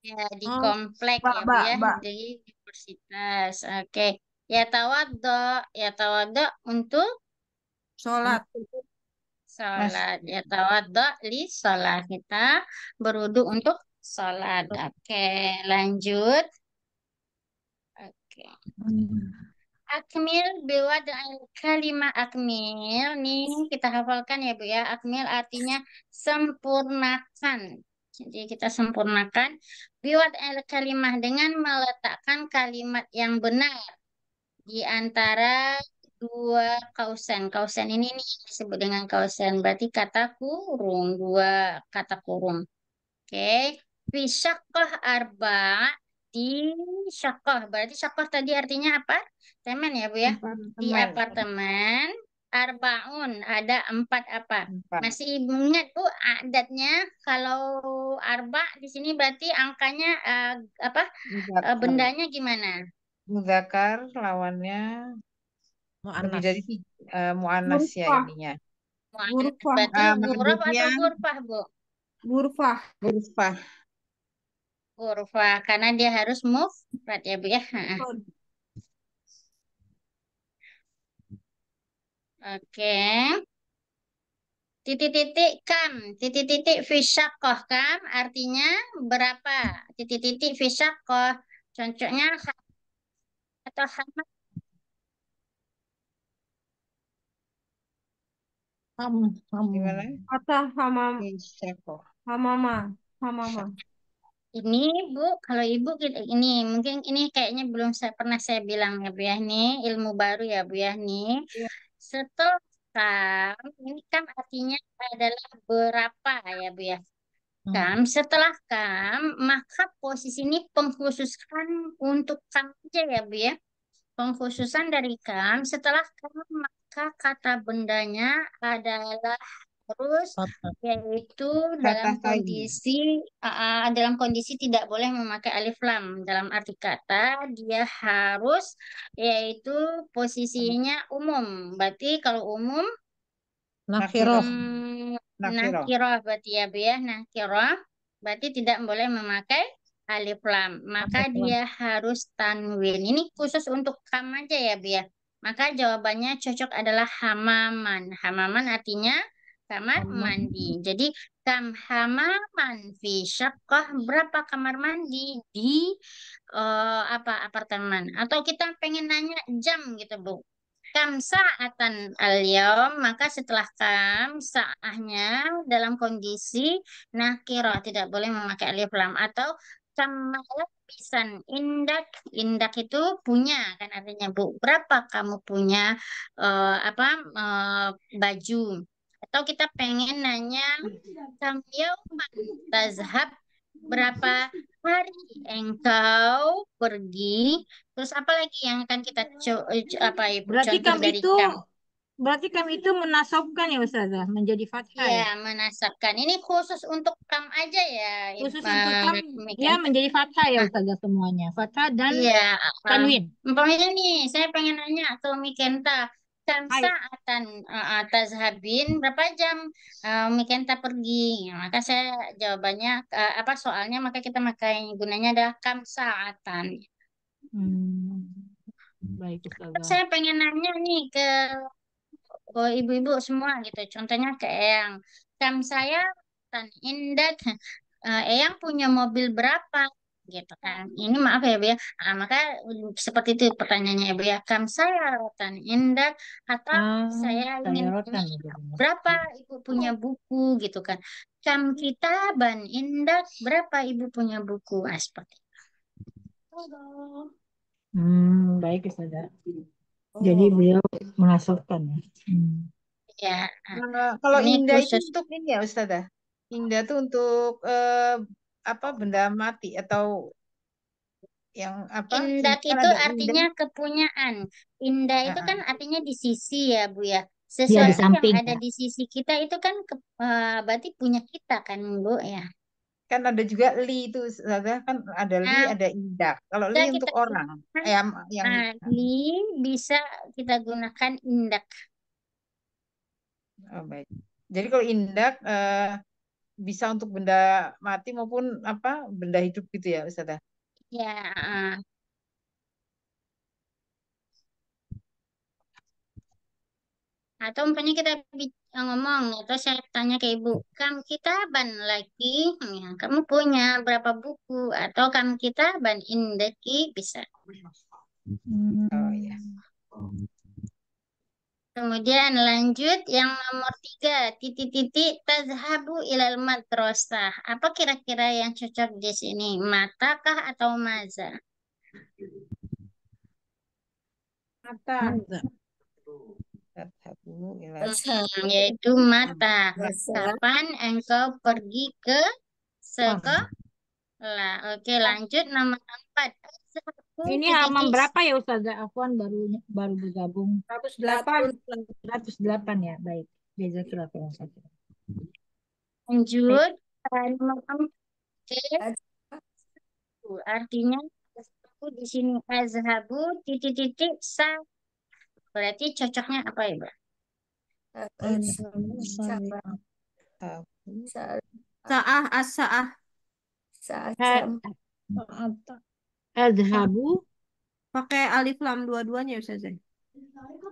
Ya, di Oh, komplek Mbak, ya, Bu Mbak, ya, Mbak. di universitas. Oke. Ya tawaddo untuk Sholat. Mas, sholat. Ya tawaddo li sholat. Kita berwudu untuk sholat. Oke, lanjut. Oke. Hmm. Akmil biwad kalimah akmil. Nih kita hafalkan ya, Bu ya. Akmil artinya sempurnakan. Jadi kita sempurnakan biwad kalimah dengan meletakkan kalimat yang benar di antara dua kausan. Kausan ini nih disebut dengan kausan. Berarti kata kurung, dua kata kurung. Oke. Fi syaqqah arba di syaqqah. Berarti syaqqah tadi artinya apa? Teman ya, Bu ya. Di apartemen. apartemen arbaun ada empat apa? Empat. Masih ingat, Bu, adatnya kalau arba di sini berarti angkanya apa? Muzakar. Bendanya gimana? Muzakar lawannya lebih Mu'annas. dari mu'annas ya Gurfah. ininya. Gurfah. Berarti guruf Mengedutnya atau gurfah, Bu? Gurfah. hurufah. Gurfah, karena dia harus mufrad ya, Bu ya. Ha-ha. Oke. Titik-titik kam, titik-titik fisyakoh kam artinya berapa? Titik-titik fisyakoh. Contohnya atau hama. Ham. Gimana? Kata Isyako. hamama. Hamama. Ini Bu, kalau Ibu ini mungkin ini kayaknya belum pernah saya bilang ya, Bu ya. Ini ilmu baru ya, Bu ya. Nih Iya. setelah kam, ini kam artinya adalah berapa ya, Bu ya. Kam, setelah kam, maka posisi ini pengkhususkan untuk kam aja ya, Bu ya. Pengkhususan dari kam, setelah kam, maka kata bendanya adalah harus Kata. yaitu Kata kayu. dalam kondisi tidak boleh memakai alif lam. Dalam arti kata, dia harus yaitu posisinya umum. Berarti kalau umum Nakhiroh. Nakiro. nakirah berarti ya, Bu ya, nakirah berarti tidak boleh memakai alif lam, maka dia harus tanwin. Ini khusus untuk kam aja ya, Bu ya. Maka jawabannya cocok adalah hamaman. Hamaman artinya kamar mandi. Jadi kam hamaman fi syaqqah, berapa kamar mandi di apa apartemen, atau kita pengen nanya jam gitu, Bu. Kam sa'atan al-yawm, maka setelah kam sa'ahnya dalam kondisi nakirah, tidak boleh memakai alif lam, atau kam malabisan indak. Indak itu punya kan artinya, Bu. Berapa kamu punya apa baju? Atau kita pengen nanya kam yauman tazhab, berapa hari engkau pergi. Terus apa lagi yang akan kita apa Ibu Berarti contoh kam dari itu kam? berarti kam itu menasabkan ya Ustazah menjadi fathah Ya, ya. menasabkan. Ini khusus untuk kam aja ya, Khusus untuk kam Miken. dia menjadi fathah ya Nah, Ustazah semuanya. Fathah dan iya. tanwin. Umpamanya nih, saya pengen nanya atau Mikenta, kam Hai. saatan tazhabin, berapa jam Mikenta pergi? Ya, maka saya jawabannya apa soalnya, maka kita pakai gunanya adalah kam saatan. Hmm, baik Ustazah. Saya pengen nanya nih ke ibu-ibu semua gitu. Contohnya ke Eyang. Kam saya tan Indah, Eyang punya mobil berapa? Gitu kan. Ini maaf ya, Bu ya. Maka seperti itu pertanyaannya ya, Bu ya. Kam saya tan Indah, atau saya Saya ingin rotan tanya ya jadinya. berapa ibu punya buku gitu kan. Kam kita ban Indah, berapa ibu punya buku? Seperti itu. Baik Ustazah. Jadi beliau menasabkan ya. Ya, Kalau ini indah itu khusus. untuk ini ya Ustazah. Indah itu untuk apa benda mati atau Yang apa? Indak Kan itu ada indah. artinya kepunyaan. Indah itu kan Ah, artinya di sisi ya, Bu ya. Ya di Sesuatu yang samping ada ya. di sisi kita itu kan berarti punya kita kan, Bu ya. kan ada juga li itu, kan ada li, Nah, ada indak. Kalau li bisa kita untuk orang, gunakan yang li, bisa kita gunakan indak. oh, baik. Jadi kalau indak bisa untuk benda mati maupun apa benda hidup gitu ya, Ustazah. Ya, atau umpamanya kita ngomong atau saya tanya ke ibu, kamu kitaban lagi, ya, kamu punya berapa buku atau kamu kitaban indeki bisa. Oh ya. Kemudian lanjut yang nomor 3, titik-titik tazhabu ilal madrasah. Apa kira-kira yang cocok di sini? Matakah atau maza? Mata. Maza. Tadhabu ilal Yaitu mata. Masa. Kapan engkau pergi ke Pam. sekolah? Oke, lanjut nomor 4. Tazhabu Ini halaman titik-titik berapa ya Ustazah? Afwan baru bergabung. 108. 108 ya, baik. Jazakallah khairan Ustazah. lanjut. Nomor 4. Artinya azhabu di sini azhabu titik-titik sa. Berarti cocoknya apa ya, Mbak? Adhabu Sabar. tadhabu. Sa'ah as-sa'ah. Saat Ha- jam. Ma'ata. Azhabu Pakai alif lam dua-duanya ya Ustazah.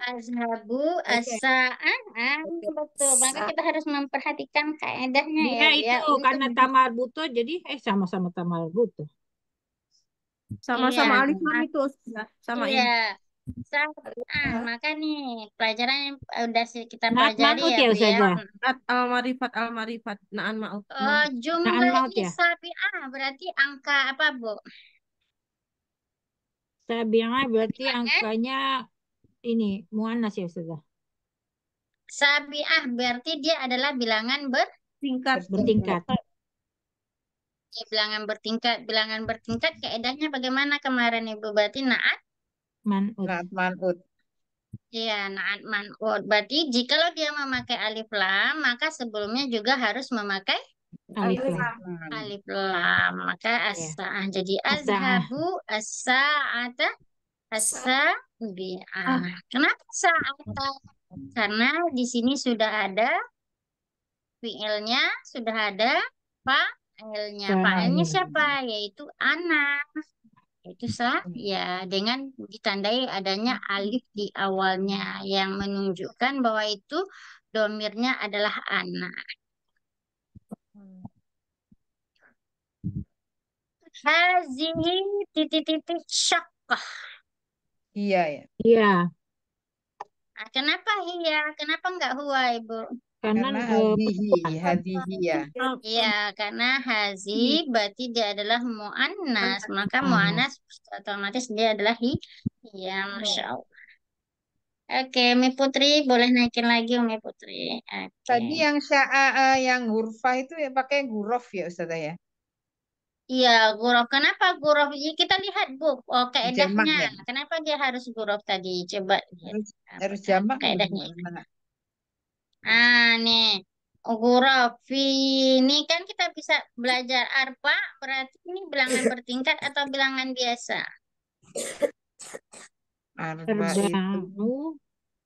Azhabu Oke. as-sa'ah. Betul. Maka kita harus memperhatikan kaedahnya dia ya, Bu ya. itu Untuk karena tamal butuh jadi sama-sama tamal butuh. Sama-sama iya, alif lam itu Ustazah. Samain. iya. Maka nih pelajaran yang udah kita Naat pelajari manut ya, ya Bu ya. Ustazah. Al-marifat al-marifat. Na'an ma'ut. Oh, Naan maut jumlahi ya. sabi'ah berarti angka apa, Bu? Sabi'ah berarti Bilangan angkanya ini muannas ya Ustazah. sabi'ah berarti dia adalah bilangan Singkat. Bertingkat. bilangan bertingkat. Bilangan bertingkat kaedahnya bagaimana kemarin Ibu? Berarti naat. Manut. Naat manut. Iya, naat man'ud. Berarti jikalau dia memakai alif lam, maka sebelumnya juga harus memakai Alif Alif lam. alif lam. Maka Ya. as-sa'ah. Jadi As-sa'ah. azhabu as-sa'ata as-sabi'ah. Kenapa sa'ata? Karena di sini sudah ada fiilnya, sudah ada fa'ilnya. Fa'ilnya Fa'il. siapa? Yaitu anak. Itu ya dengan ditandai adanya alif di awalnya yang menunjukkan bahwa itu domirnya adalah anak. Hazihi titik-titik syakkah. Iya ya. Iya, Nah, kenapa iya? Kenapa enggak huwa, Ibu? karena Karena perempuan. hadihi ya. Iya, karena hazi berarti dia adalah mu'annas. Maka Mu'annas. mu'annas otomatis dia adalah iya, Masya Allah. Oke, Umi Putri boleh naikin lagi Umi Putri. Oke. Tadi yang yang hurfa itu ya pakai huruf ya Ustazah ya. Iya, gurof. Kenapa gurof? Ya, kita lihat, Bu. Oh, Jamak kaedahnya. ya. Kenapa dia harus gurof tadi? Coba lihat. Harus Apa harus jamak atau kaedahnya? gimana? Nih. Gurof. Ini kan kita bisa belajar arba. Berarti ini bilangan bertingkat atau bilangan biasa? Arba itu Arba'u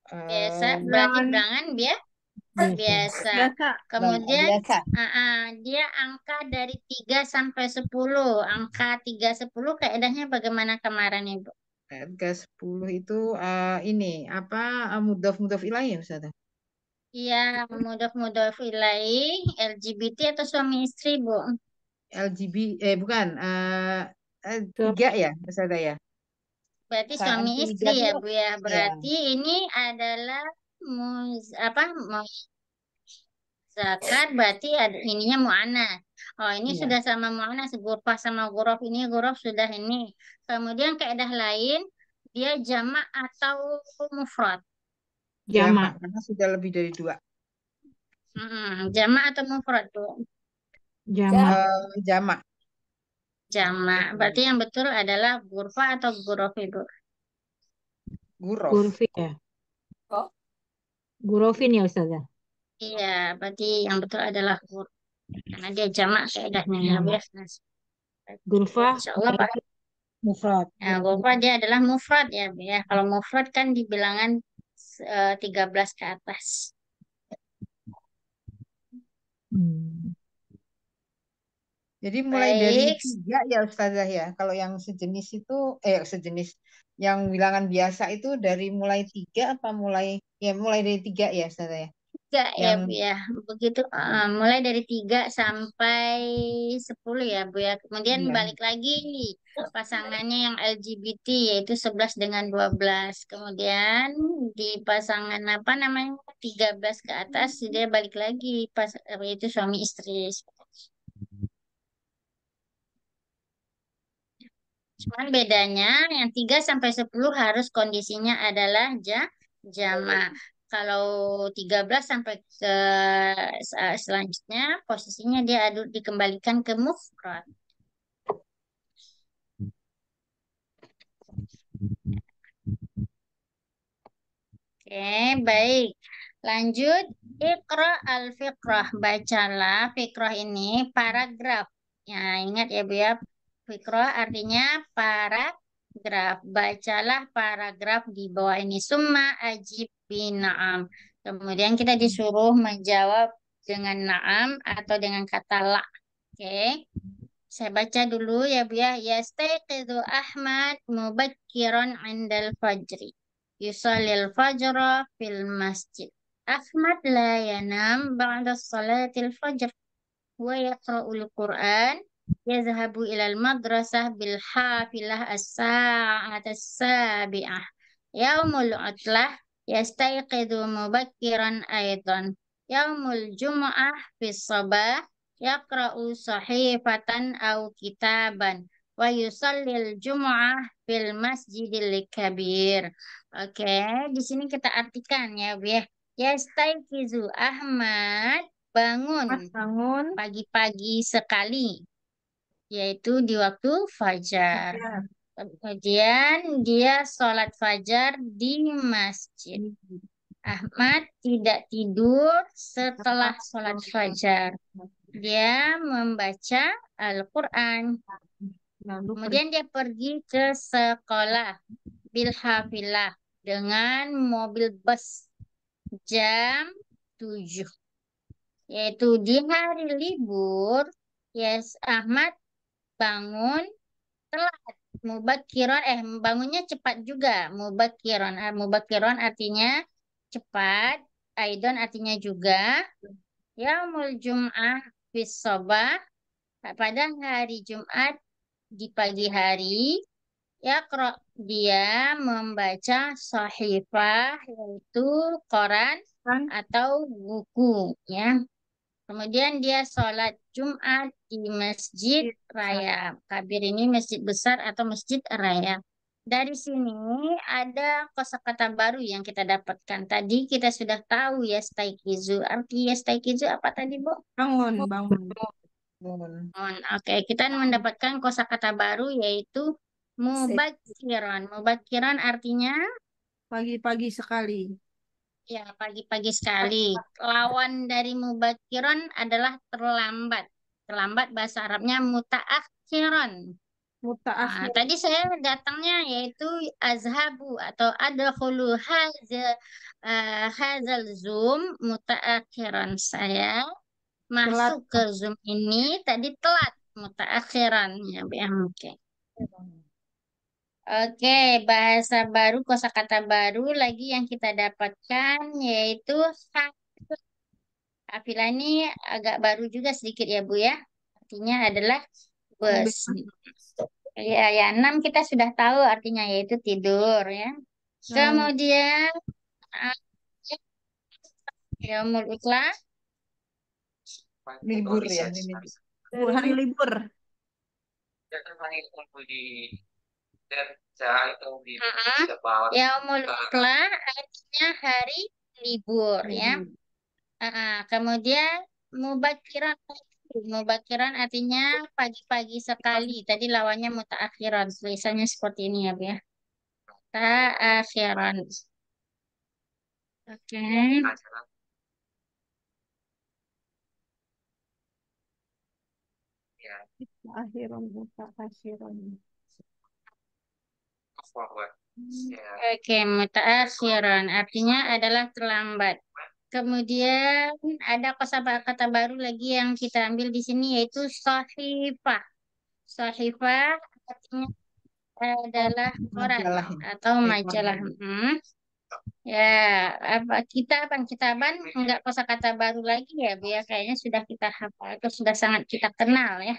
Biasa. eh, Berarti Bilangan bilangan biasa. biasa. Biasa. Kemudian biasa. dia angka dari 3 sampai 10. Angka 3 10 kaedahnya bagaimana kemarin, Ibu? Harga 10 itu ini apa mudhaf ilaih ya Ustazah? Iya, mudhof ilaih, LGBT atau suami istri, Bu. LGB bukan Suami. 3 ya Ustazah ya. Berarti Saat suami 3 istri ya, tuh Bu ya. ya. Berarti ini adalah muzakkar berarti ada ininya mu'annas. Oh, ini Iya. sudah sama mu'annas, gurfah sama gurof ini gurof sudah ini. Kemudian kaedah lain dia jamak atau mufrad. Jamak. Jamak karena sudah lebih dari 2. Jamak atau mufrad, Bu? Jamak. Jamak. jamak. Berarti yang betul adalah gurfa atau gurof Ibu? Gurof. Gurufin ya. Kok Gurufin ya Ustazah. Iya, berarti yang betul adalah guruf. Karena dia jamak kaidahnya ya, Bu. Gurfa Insya Allah Pak. mufrad. Nah, gurfa dia adalah mufrad ya, Bu ya. Kalau mufrad kan di bilangan 13 ke atas. Hmm. Jadi mulai dari Baik, 3 ya Ustazah ya. Kalau yang sejenis itu, sejenis yang bilangan biasa itu dari mulai 3 apa mulai dari 3 ya Ustazah ya. tiga ya Yang Bu ya. Begitu mulai dari 3 sampai 10 ya Bu ya. Kemudian iya. balik lagi pasangannya yang LGBT yaitu 11 dengan 12. Kemudian di pasangan apa namanya 13 ke atas dia balik lagi yaitu suami istri. Cuman bedanya yang 3 sampai 10 harus kondisinya adalah jamak. Kalau 13 sampai ke selanjutnya posisinya dia dikembalikan ke mufrad. Oke, baik. Lanjut, Iqra al-fiqrah. Bacalah fiqrah ini paragraf. Ya, ingat ya Bu ya. Fiqrah artinya paragraf. Bacalah paragraf di bawah ini. Summa ajib bina'am. Kemudian kita disuruh menjawab dengan na'am atau dengan kata la. Oke. Saya baca dulu ya Bu ya. Yastayqidhu Ahmad mubakkiran indal fajri. Yusallil fajra fil masjid. Ahmad la yanam ba'da salatil fajr. Wa yaqra'ul Qur'an. Yazhabu ilal madrasah bil hafilah as-sa'at as-sabi'ah. Yaumul utlah yastayqidhu mubakkiran aidan. Yaumul jum'ah fis sabah yaqra'u sahifatan au kitaban wa yusallil jum'ah fil masjidil kabir. Oke, di sini kita artikan ya, Bu ya. Yastayqizu Ahmad bangun Mas bangun. pagi-pagi sekali, yaitu di waktu fajar. Ya. Kemudian dia sholat fajar di masjid. Ahmad tidak tidur setelah sholat fajar. Dia membaca Al-Quran. Lalu Kemudian dia pergi ke sekolah bilhafilah dengan mobil bus jam 7. Yaitu di hari libur, yes, Ahmad bangun telat. Bangunnya cepat juga. Mubakiron artinya cepat. Aidon artinya juga. Yaumul Jum'ah fis sobah. Pada hari Jumat di pagi hari. Dia membaca sahifah yaitu koran kan atau buku ya. Kemudian dia sholat Jumat di Masjid Raya. Kabir ini masjid besar atau masjid raya. Dari sini ada kosakata baru yang kita dapatkan. Tadi kita sudah tahu ya staikizu. Arti ya staikizu apa tadi, Bu? bangun, bangun. Bangun. Oke, kita mendapatkan kosakata baru yaitu mubakiran. Mubakiran artinya Pagi-pagi sekali. ya, pagi-pagi sekali. Lawan dari mubakiron adalah terlambat. Terlambat bahasa Arabnya mutaakhiron. Mutaakhir. Tadi saya datangnya yaitu azhabu atau adkhulu hazal Zoom mutaakhiran. Saya Telat. masuk ke Zoom ini tadi telat mutaakhiran ya, Bu. Oke. Oke, bahasa baru, kosakata baru lagi yang kita dapatkan yaitu hafilah. Hafilah ini agak baru juga sedikit ya Bu ya. Artinya adalah Mobil. bus. Ya, 6 kita sudah tahu artinya yaitu tidur ya. Nah, Kemudian ah, yaumul utlah. Libur ya ini. hari libur. Yaumul utlah artinya hari libur ya. Kemudian mubakiran Mubakiran artinya pagi-pagi sekali. Tadi lawannya mutaakhiran. Tulisannya seperti ini ya, Bu ya. Mutaakhiran. Oke. Akhiran akhiran. Oke, mutaakhiran artinya adalah terlambat. Kemudian ada kosakata baru lagi yang kita ambil di sini yaitu sahifah. Sahifah artinya Oh, adalah koran majalah ini. atau Koran. majalah. Ya, apa kitaban enggak kosakata baru lagi ya, Bu ya. Kayaknya sudah kita hafal, itu sudah sangat kita kenal ya.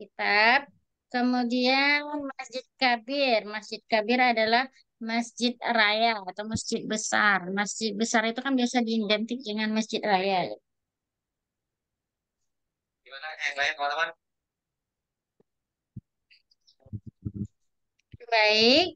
Kitab. Kemudian Masjid Kabir. Masjid Kabir adalah masjid raya atau masjid besar. Masjid besar itu kan biasa diidentik dengan masjid raya. Baik,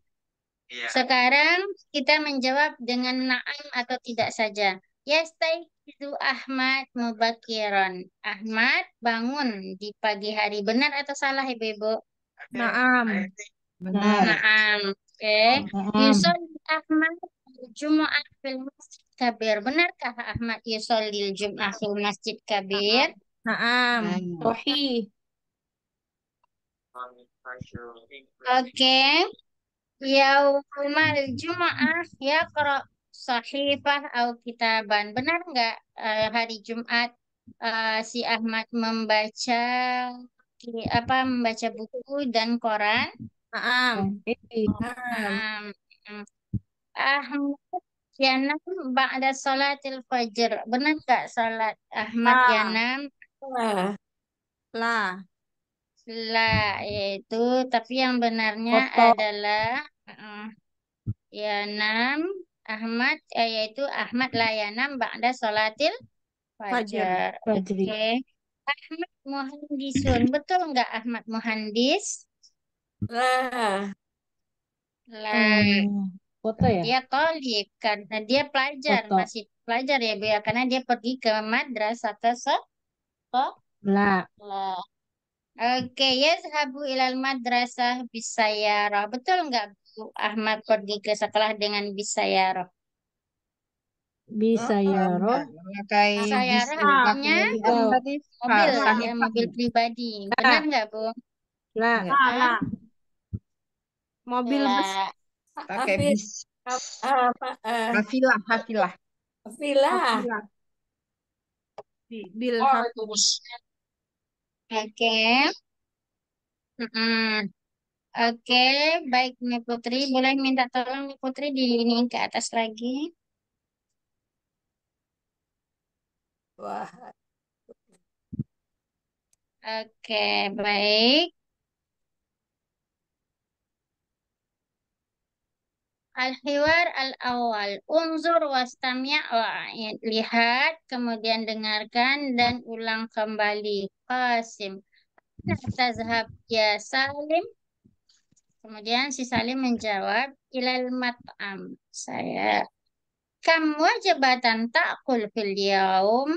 sekarang kita menjawab dengan na'am atau tidak saja. Yastaiqizu Ahmad mubakiran. Ahmad bangun di pagi hari. Benar atau salah, Ibu-ibu? Naam. Benar. Naam. Oke. Yusolli Ahmad Jum'ah fil Masjid Kabir. Benarkah Ahmad yusolli Jum'ah fil Masjid Kabir? Naam. Nah, Sahih. Oke. Yaumal Jum'ah yaqra sahifah atau kitaban. Benar nggak hari Jumat si Ahmad membaca membaca buku dan koran? Naam. Um, Ahmad yanam ba'da salatil fajr. Benar nggak salat Ahmad Ah, yanam? lah. Lah. Lah, yaitu tapi yang benarnya Koto. adalah yanam Ahmad yaitu Ahmad layanam ba'da sholatil Fajar. fajar. Oke. Ahmad muhandisun. Betul nggak Ahmad muhandis? Lah. Lah, Foto ya? dia tolib karena dia pelajar, Foto. masih pelajar ya Bu ya, karena dia pergi ke madrasah ke sekolah. Lah. Oke, ya sahabu ilal madrasah bisayarah. Betul nggak Bu Ahmad pergi ke sekolah dengan bisayarah? Bisa ya roh. memakai bis Sayarah pakai artinya kan tadi mobil ya, sahifah. mobil pribadi. Benar nggak, Bu? Lah. Enggak. Ah, Mobil besar. lah. Pakai Hafid. bis Apa? hafilah, hafilah. Villa. Bil. Oke. Mm-mm. Oke, baik Nih Putri. Boleh minta tolong Nih Putri di ini ke atas lagi. Wah. Oke, baik. Al-hiwar al-awal. Unzur wastami' wa'id. Lihat, kemudian dengarkan dan ulang kembali. Qasim. Tazhab ya Salim. Kemudian si Salim menjawab, ilal mat'am. Saya, kam wajibatan ta'kul fil yaum.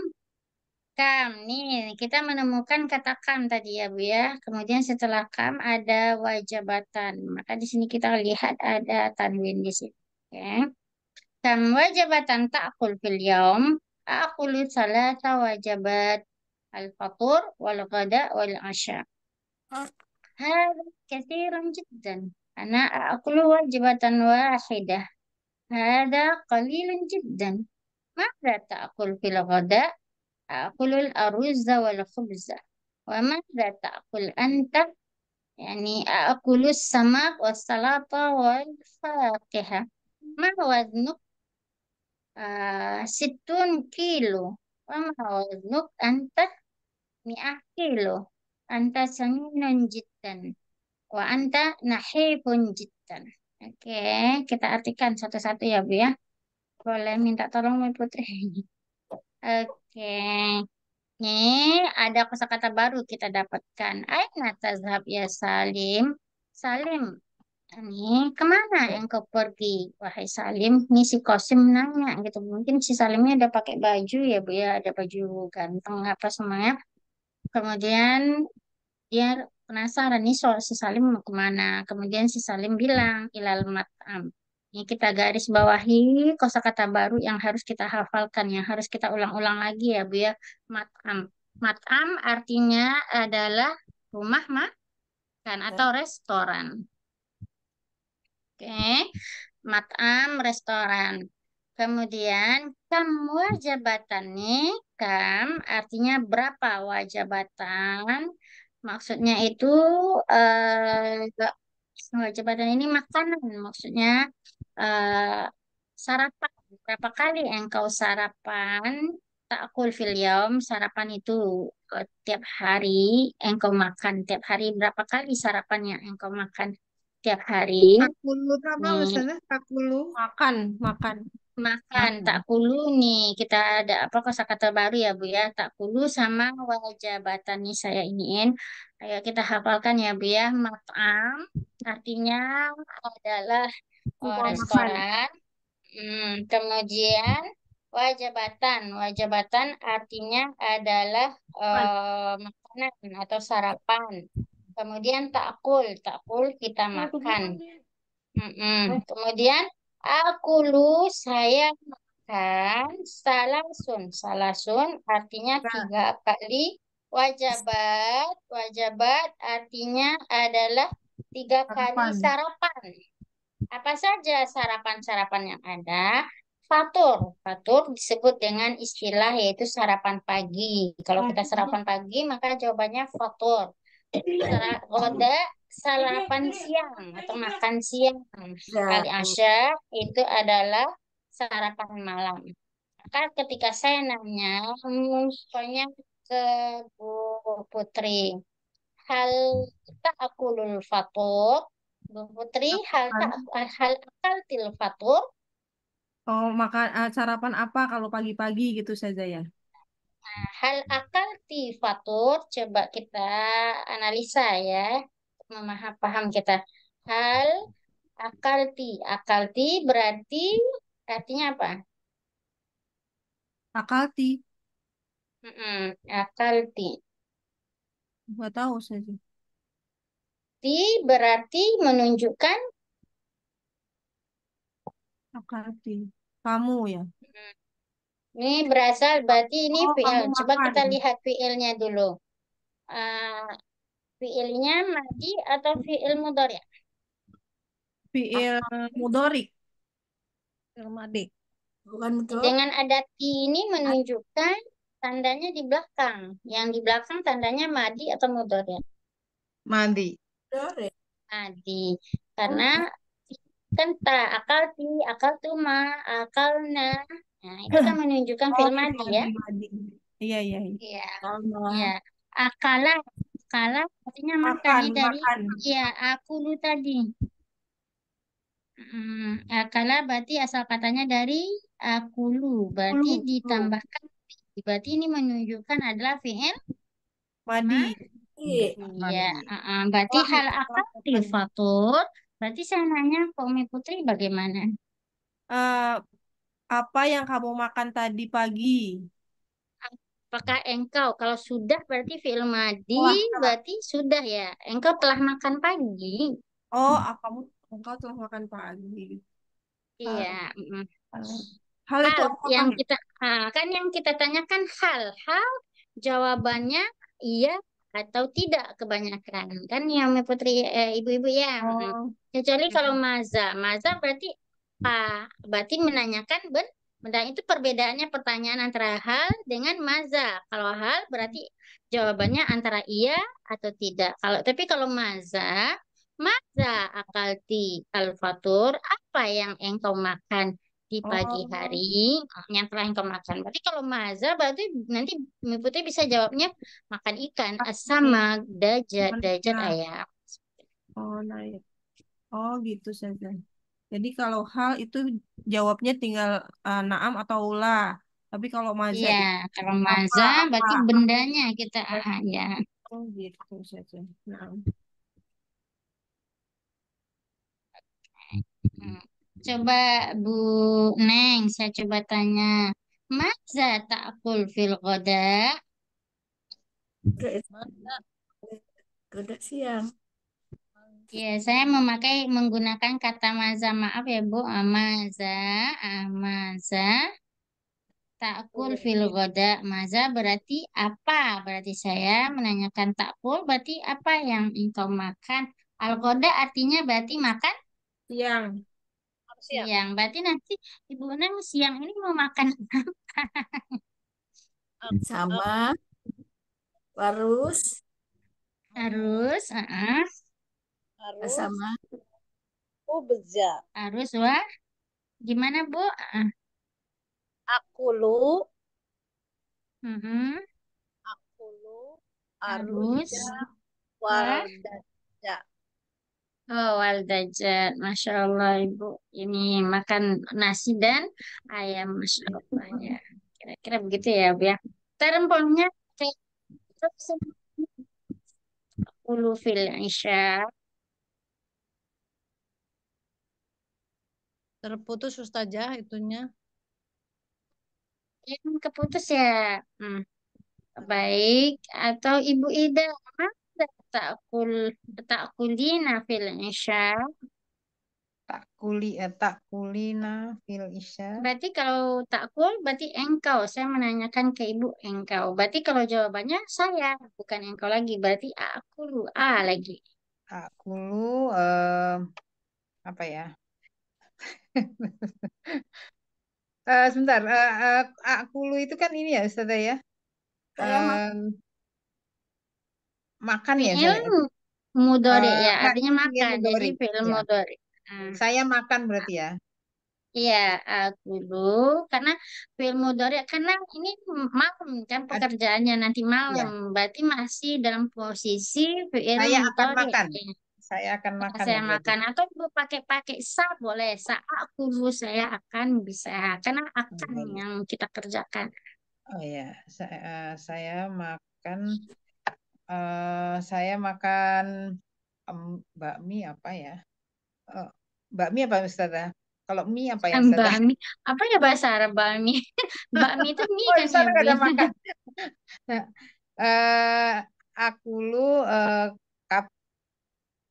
Kam, nih kita menemukan kata kam tadi ya Bu ya. Kemudian setelah kam ada wajibatan. Maka di sini kita lihat ada tanwin di sini. Oke. Kam wajibatan ta'kul fil yaum. Akulu salasa wajibat. Al-fatur wal ghada wal asya. هذا كثير جدا أنا أكل وجبة واحدة هذا قليل جدا ماذا تأكل في الغداء أكل الأرز والخبز وماذا تأكل أنت يعني أكل السمك والسلطة والفاكهة ما وزنك 60 كيلو وما وزنك أنت 100 كيلو أنت سمين جدا Wa anta nahifun jiddan. Oke, kita artikan satu-satu ya, Bu ya. Boleh minta tolong, Bu Putri. Oke. Nih, ada kosakata baru kita dapatkan. Aina tazhab ya Salim? Salim, ini kemana engkau pergi? Wahai Salim, nih si Kosim nanya gitu. Mungkin si Salimnya udah pakai baju ya, Bu ya. Ada baju ganteng apa semuanya. Kemudian dia penasaran nih soal si Salim mau kemana. Kemudian si Salim bilang ilal mat'am. Ini kita garis bawahi kosakata baru yang harus kita hafalkan, yang harus kita ulang-ulang lagi ya Bu ya. Mat'am. Mat'am artinya adalah rumah makan atau restoran. Oke, mat'am restoran. Kemudian kam wajabatan nih, kam artinya berapa wajabatan? Maksudnya itu wajabatan ini makanan, maksudnya eh, sarapan. Berapa kali engkau sarapan? Takul fil yaum, sarapan itu tiap hari engkau makan. Tiap hari berapa kali sarapan yang engkau makan tiap hari? Takulu itu apa Nih, maksudnya? Takulu. Makan, makan. makan tak Makan. kulu nih kita ada apa kosakata baru ya Bu ya tak kulu sama wajabatan nih saya iniin ayo kita hafalkan ya Bu ya mat'am artinya adalah Rumah makan. restoran. Kemudian wajabatan artinya adalah Makan. makanan atau sarapan. Kemudian takul kita makan. Kemudian aku saya makan salasun artinya Nah, 3 kali. Wajabat artinya adalah 3 kali Sarapan. sarapan. Apa saja sarapan-sarapan yang ada? Fatur disebut dengan istilah yaitu sarapan pagi. Kalau kita sarapan pagi maka jawabannya fatur. Roda sarapan siang atau makan siang. Ya. Al-Asya itu adalah sarapan malam. Maka ketika saya nanya, pokoknya ke Bu Putri, hal tak akulul fatur, Bu Putri, Sarapan. hal akal til fatur, Oh, makan sarapan apa kalau pagi-pagi gitu saja ya? hal akal ti fatur, coba kita analisa ya, memaham paham kita. Hal akal ti berarti artinya apa? Akal Akal ti. nggak tahu saja. Ti berarti menunjukkan Akal kamu ya. ini berasal berarti ini Oh, fi'il. kamu Coba makan. kita lihat fi'ilnya dulu. Eh, fi'ilnya madi atau fi'il mudhari? Fiil mudhari. Fiil madi. Bukan betul. Dengan ada ti ini menunjukkan tandanya di belakang. Yang di belakang tandanya madi atau mudhari? mandi. Betul. Madi. Oh, Karena kan akal tu akal na. Nah, itu kan menunjukkan Oh, fi'il fiil madi ya. madi. Iya, iya, iya. Iya, sama. iya. Akala, akala artinya makan. Makan, Ini dari makan. ya aku lu tadi. Akala berarti asal katanya dari akulu. Berarti Hulu. Hulu. ditambahkan. Berarti ini menunjukkan adalah fi'il Madi. Iya. iya. Berarti Telah, hal telah akal makan. fatur. Berarti saya nanya ke Umi Putri bagaimana? Eh, apa yang kamu makan tadi pagi? Apakah engkau kalau sudah berarti fi'il madi Telah. berarti sudah ya. Engkau telah makan pagi. Oh, kamu engkau telah makan pagi. Iya. Eh, mm. eh, hal itu Hal apa yang kan? kan yang kita tanyakan hal jawabannya iya atau tidak kebanyakan kan yang Putri ibu-ibu ya. Oh, Kecuali kalau iya. maza berarti berarti menanyakan benda itu perbedaannya pertanyaan antara hal dengan maza. Kalau hal berarti jawabannya antara iya atau tidak. Tapi kalau maza akalti al-fatur apa yang engkau makan di pagi Oh, hari yang telah engkau makan. Berarti kalau maza berarti nanti Ibu Putri bisa jawabnya makan ikan, ini sama dajat manusia. ayam. Oh, nah ya. Oh, gitu saja. Jadi kalau hal itu jawabnya tinggal naam atau la. Tapi kalau maza Iya, itu kalau apa maza apa berarti bendanya kita ya. oh, gitu saja. Naam. Hmm. Coba Bu Neng, saya coba tanya. Maza ta'kul fil ghoda? Udah itu Maza. udah siang. Ya, saya menggunakan kata maza. Maaf ya, Bu. Maza, maza. Takul fil goda. Maza berarti apa? Berarti saya menanyakan takul berarti apa yang engkau makan. Al goda artinya berarti makan Siang. Siang. siang. Berarti nanti Ibu Neng siang ini mau makan Aku, Sama harus harus, harus sama khubza. harus wah. Gimana Bu? Akulu, Mm-mm. akulu, Harus arusja, wah. wardaja. Oh, Waldajat. Masya Allah, Ibu. Ini makan nasi dan ayam. Masya Allah, ya. Kira-kira begitu ya, Bu, ya. Terempongnya kayak ulu fil isya. Terputus Ustazah itunya. Yang keputus ya. Hmm. Baik. Atau Ibu Ida. Ada takul, takulina fil isya. Takulina fil isya. Berarti kalau takul, berarti engkau. Saya menanyakan ke Ibu engkau. Berarti kalau jawabannya saya, bukan engkau lagi. Berarti aku lu lagi. Akulu apa ya? Sebentar, akulu itu kan ini ya Ustazah ya. saya Em, makan ya Fi'il saya. mudore ya, Enggak, artinya ini fi'il makan. Jadi mudhari. fi'il Ya. mudore. Hmm. Saya makan berarti ya. Iya, aku lu. Karena fi'il mudore, karena ini malam kan Ad- pekerjaannya nanti malam. ya. Berarti masih dalam posisi fi'il Saya akan mudore. makan. Saya akan makan ya Saya berarti. makan atau ibu pakai sa boleh sa aku dulu saya akan bisa karena akan Oh, iya. yang kita kerjakan. Oh ya, saya makan saya makan em, bakmi apa ya? Eh, bakmi apa Ustazah? Kalau mie apa ya Ustazah? Bakmi apa ya bahasa Arab bakmi? Bakmi itu mie Oh di kan ya sana Bu nggak ya? ada makan. Nah, eh aku lu kap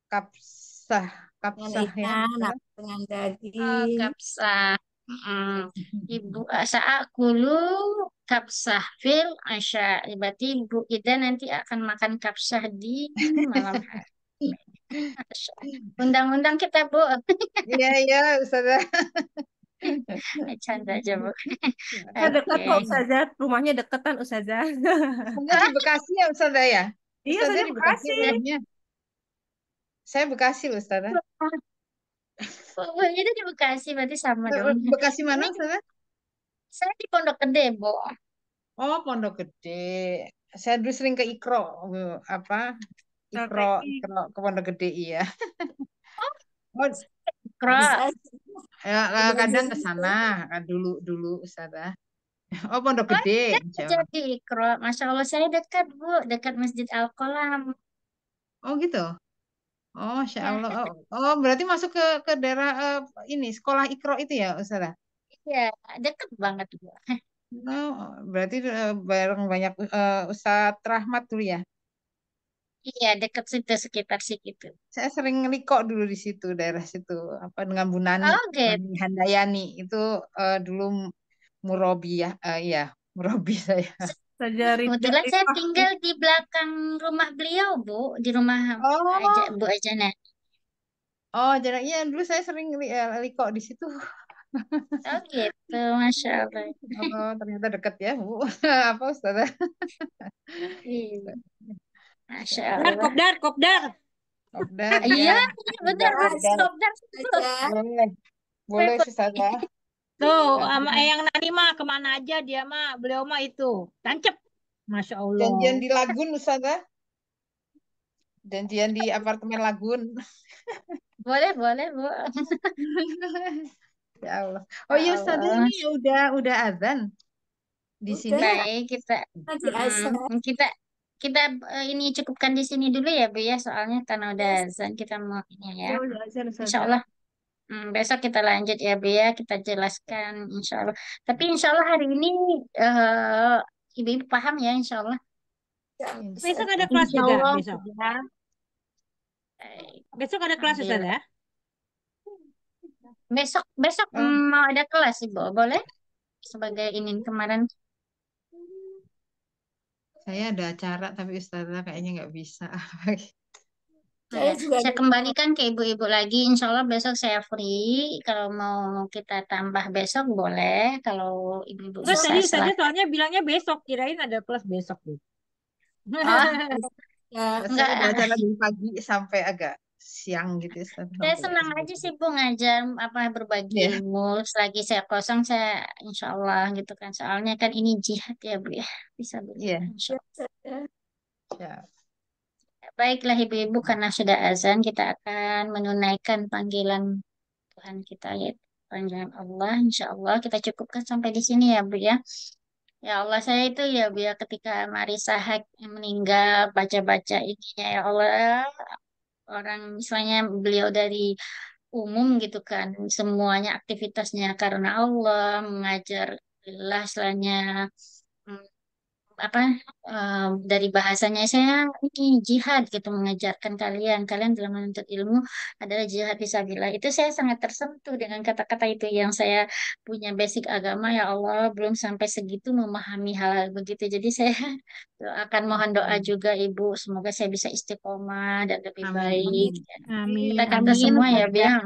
kapsah dengan kapsah ya ikan Ustazah. atau dengan Oh, daging. kapsah. Ibu saat kulu kapsah fil Aisyah. Berarti Ibu Ida nanti akan makan kapsah di malam hari. Masya Allah. Undang-undang kita Bu. Iya iya Ustazah. Canda aja Bu. Kan dekat Oke. kok Ustazah. Rumahnya deketan Ustazah. Ustazah di Bekasi ya Ustazah ya? Iya, Ustazah saya di Bekasi Bekasi. rumahnya. Saya Bekasi loh Ustazah. Bu, itu di Bekasi berarti sama dong. Bekasi mana Ini Ustazah? saya di Pondok Gede, Bu. Oh, Pondok Gede. Saya dulu sering ke Ikro, apa? Ikro, LTI. Ikro ke Pondok Gede, iya. Oh, Bisa Kro. ya, belajar kadang ke itu. sana dulu dulu Ustazah. Oh, Pondok Oh, Gede, dia Insya kerja Allah. di Kro. Masya Allah, saya dekat, Bu. Dekat Masjid Al-Qolam. Oh, gitu. Oh, Masya Ya, Allah. Oh, oh, berarti masuk ke daerah ini sekolah Ikro itu ya, Ustazah? iya, dekat banget, Bu. Oh, berarti bareng banyak Ustadz Rahmat dulu ya. Iya, dekat situ, sekitar situ. Saya sering ngelikok dulu di situ, daerah situ, apa dengan Bu Nani, Oh, gitu. Nani Handayani itu dulu murabi ya, iya, murabi saya. Ustazah Kebetulan saya Rifah. tinggal di belakang rumah beliau, Bu. Di rumah aja, Oh, Bu Ajana. oh, jadi iya dulu saya sering liko di situ. Oh, gitu. Masya Allah. Oh, ternyata deket ya, Bu. Apa Ustazah? Iya, Masya Dar, Allah. kopdar, kopdar. Kopdar ya, Iya, iya, benar, Kopdar, Ya, benar. Kopdar. Stop, dan. aja. Boleh, boleh Ustazah. Tuh, sama Nanti Eyang Nani mah kemana aja dia mah. Beliau mah itu. Tancep. Masya Allah. janjian di Lagun Ustazah. Janjian di apartemen Lagun. Boleh, boleh, Bu. Ya Allah. Oh Ya iya Ustazah Allah. ini udah azan di Udah sini. ya, Baik, kita tadi asa. kita kita ini cukupkan di sini dulu ya, Bu ya. Soalnya karena udah Ya, azan kita mau ini ya. Ya udah azan Insya Ustazah. Allah besok kita lanjut ya, Bu ya. Kita jelaskan Insya Allah. Tapi Insya Allah hari ini Ibu-ibu paham ya, Insya Allah. Insya Besok ada Allah. kelas Insya juga Allah besok. ya. Baik. Besok ada kelas Ustaz Ambil. ya? Besok besok Oh, mau ada kelas Ibu, boleh? Sebagai ini kemarin saya ada acara tapi Ustazah kayaknya nggak bisa. Saya ya, juga saya ada. kembalikan ke ibu-ibu lagi. Insya Allah besok saya free. Kalau mau kita tambah besok boleh. Kalau ibu-ibu Enggak, bisa tadi Ustazah silakan. soalnya bilangnya besok, kirain ada kelas besok gitu. Oh, Ya, Saya enggak. ada acara dari pagi sampai agak siang gitu Ustazah, Saya sampai senang aja sih Bu ngajar apa berbagi ya. ilmu. Selagi saya kosong saya insya Allah gitu kan. Soalnya kan ini jihad ya Bu ya. Bisa Iya. insya ya, Allah. saya. Ya. Baiklah ibu-ibu karena sudah azan kita akan menunaikan panggilan Tuhan kita yaitu panggilan Allah. Insya Allah kita cukupkan sampai di sini ya Bu ya. Ya Allah saya itu ya Bu ya ketika Marisa Haque meninggal baca-baca ininya ya Allah orang misalnya beliau dari umum gitu kan semuanya aktivitasnya karena Allah mengajar Allah istilahnya mm, apa dari bahasanya saya ini jihad gitu mengajarkan kalian dalam menuntut ilmu adalah jihad fisabilillah itu saya sangat tersentuh dengan kata-kata itu yang saya punya basic agama ya Allah belum sampai segitu memahami hal-hal begitu jadi saya akan mohon doa juga Ibu semoga saya bisa istiqomah dan lebih Amin. baik Amin. Amin, kata-kata amin semua ya Ustazah. Biang.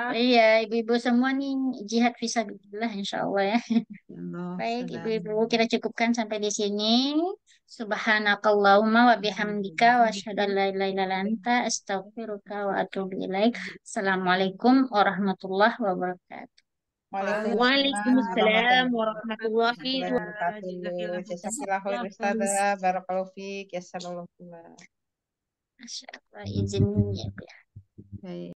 Iya, ibu-ibu semua nih jihad fisabilillah insya Allah ya. Ya Allah, Baik, Ustazah. ibu-ibu kita cukupkan sampai di sini. Subhanakallahumma wa bihamdika wa asyhadu an la ilaha illa anta astaghfiruka wa atubu ilaik. Assalamualaikum warahmatullahi wabarakatuh. Waalaikumsalam Waalaikumsalam warahmatullahi warahmatullahi wabarakatuh. wabarakatuh. Jazakallah Jazakallah khair khairan. Ustazah. Barakallahu fiik. Ya sallallahu. Masya Allah, izin ya. Baik.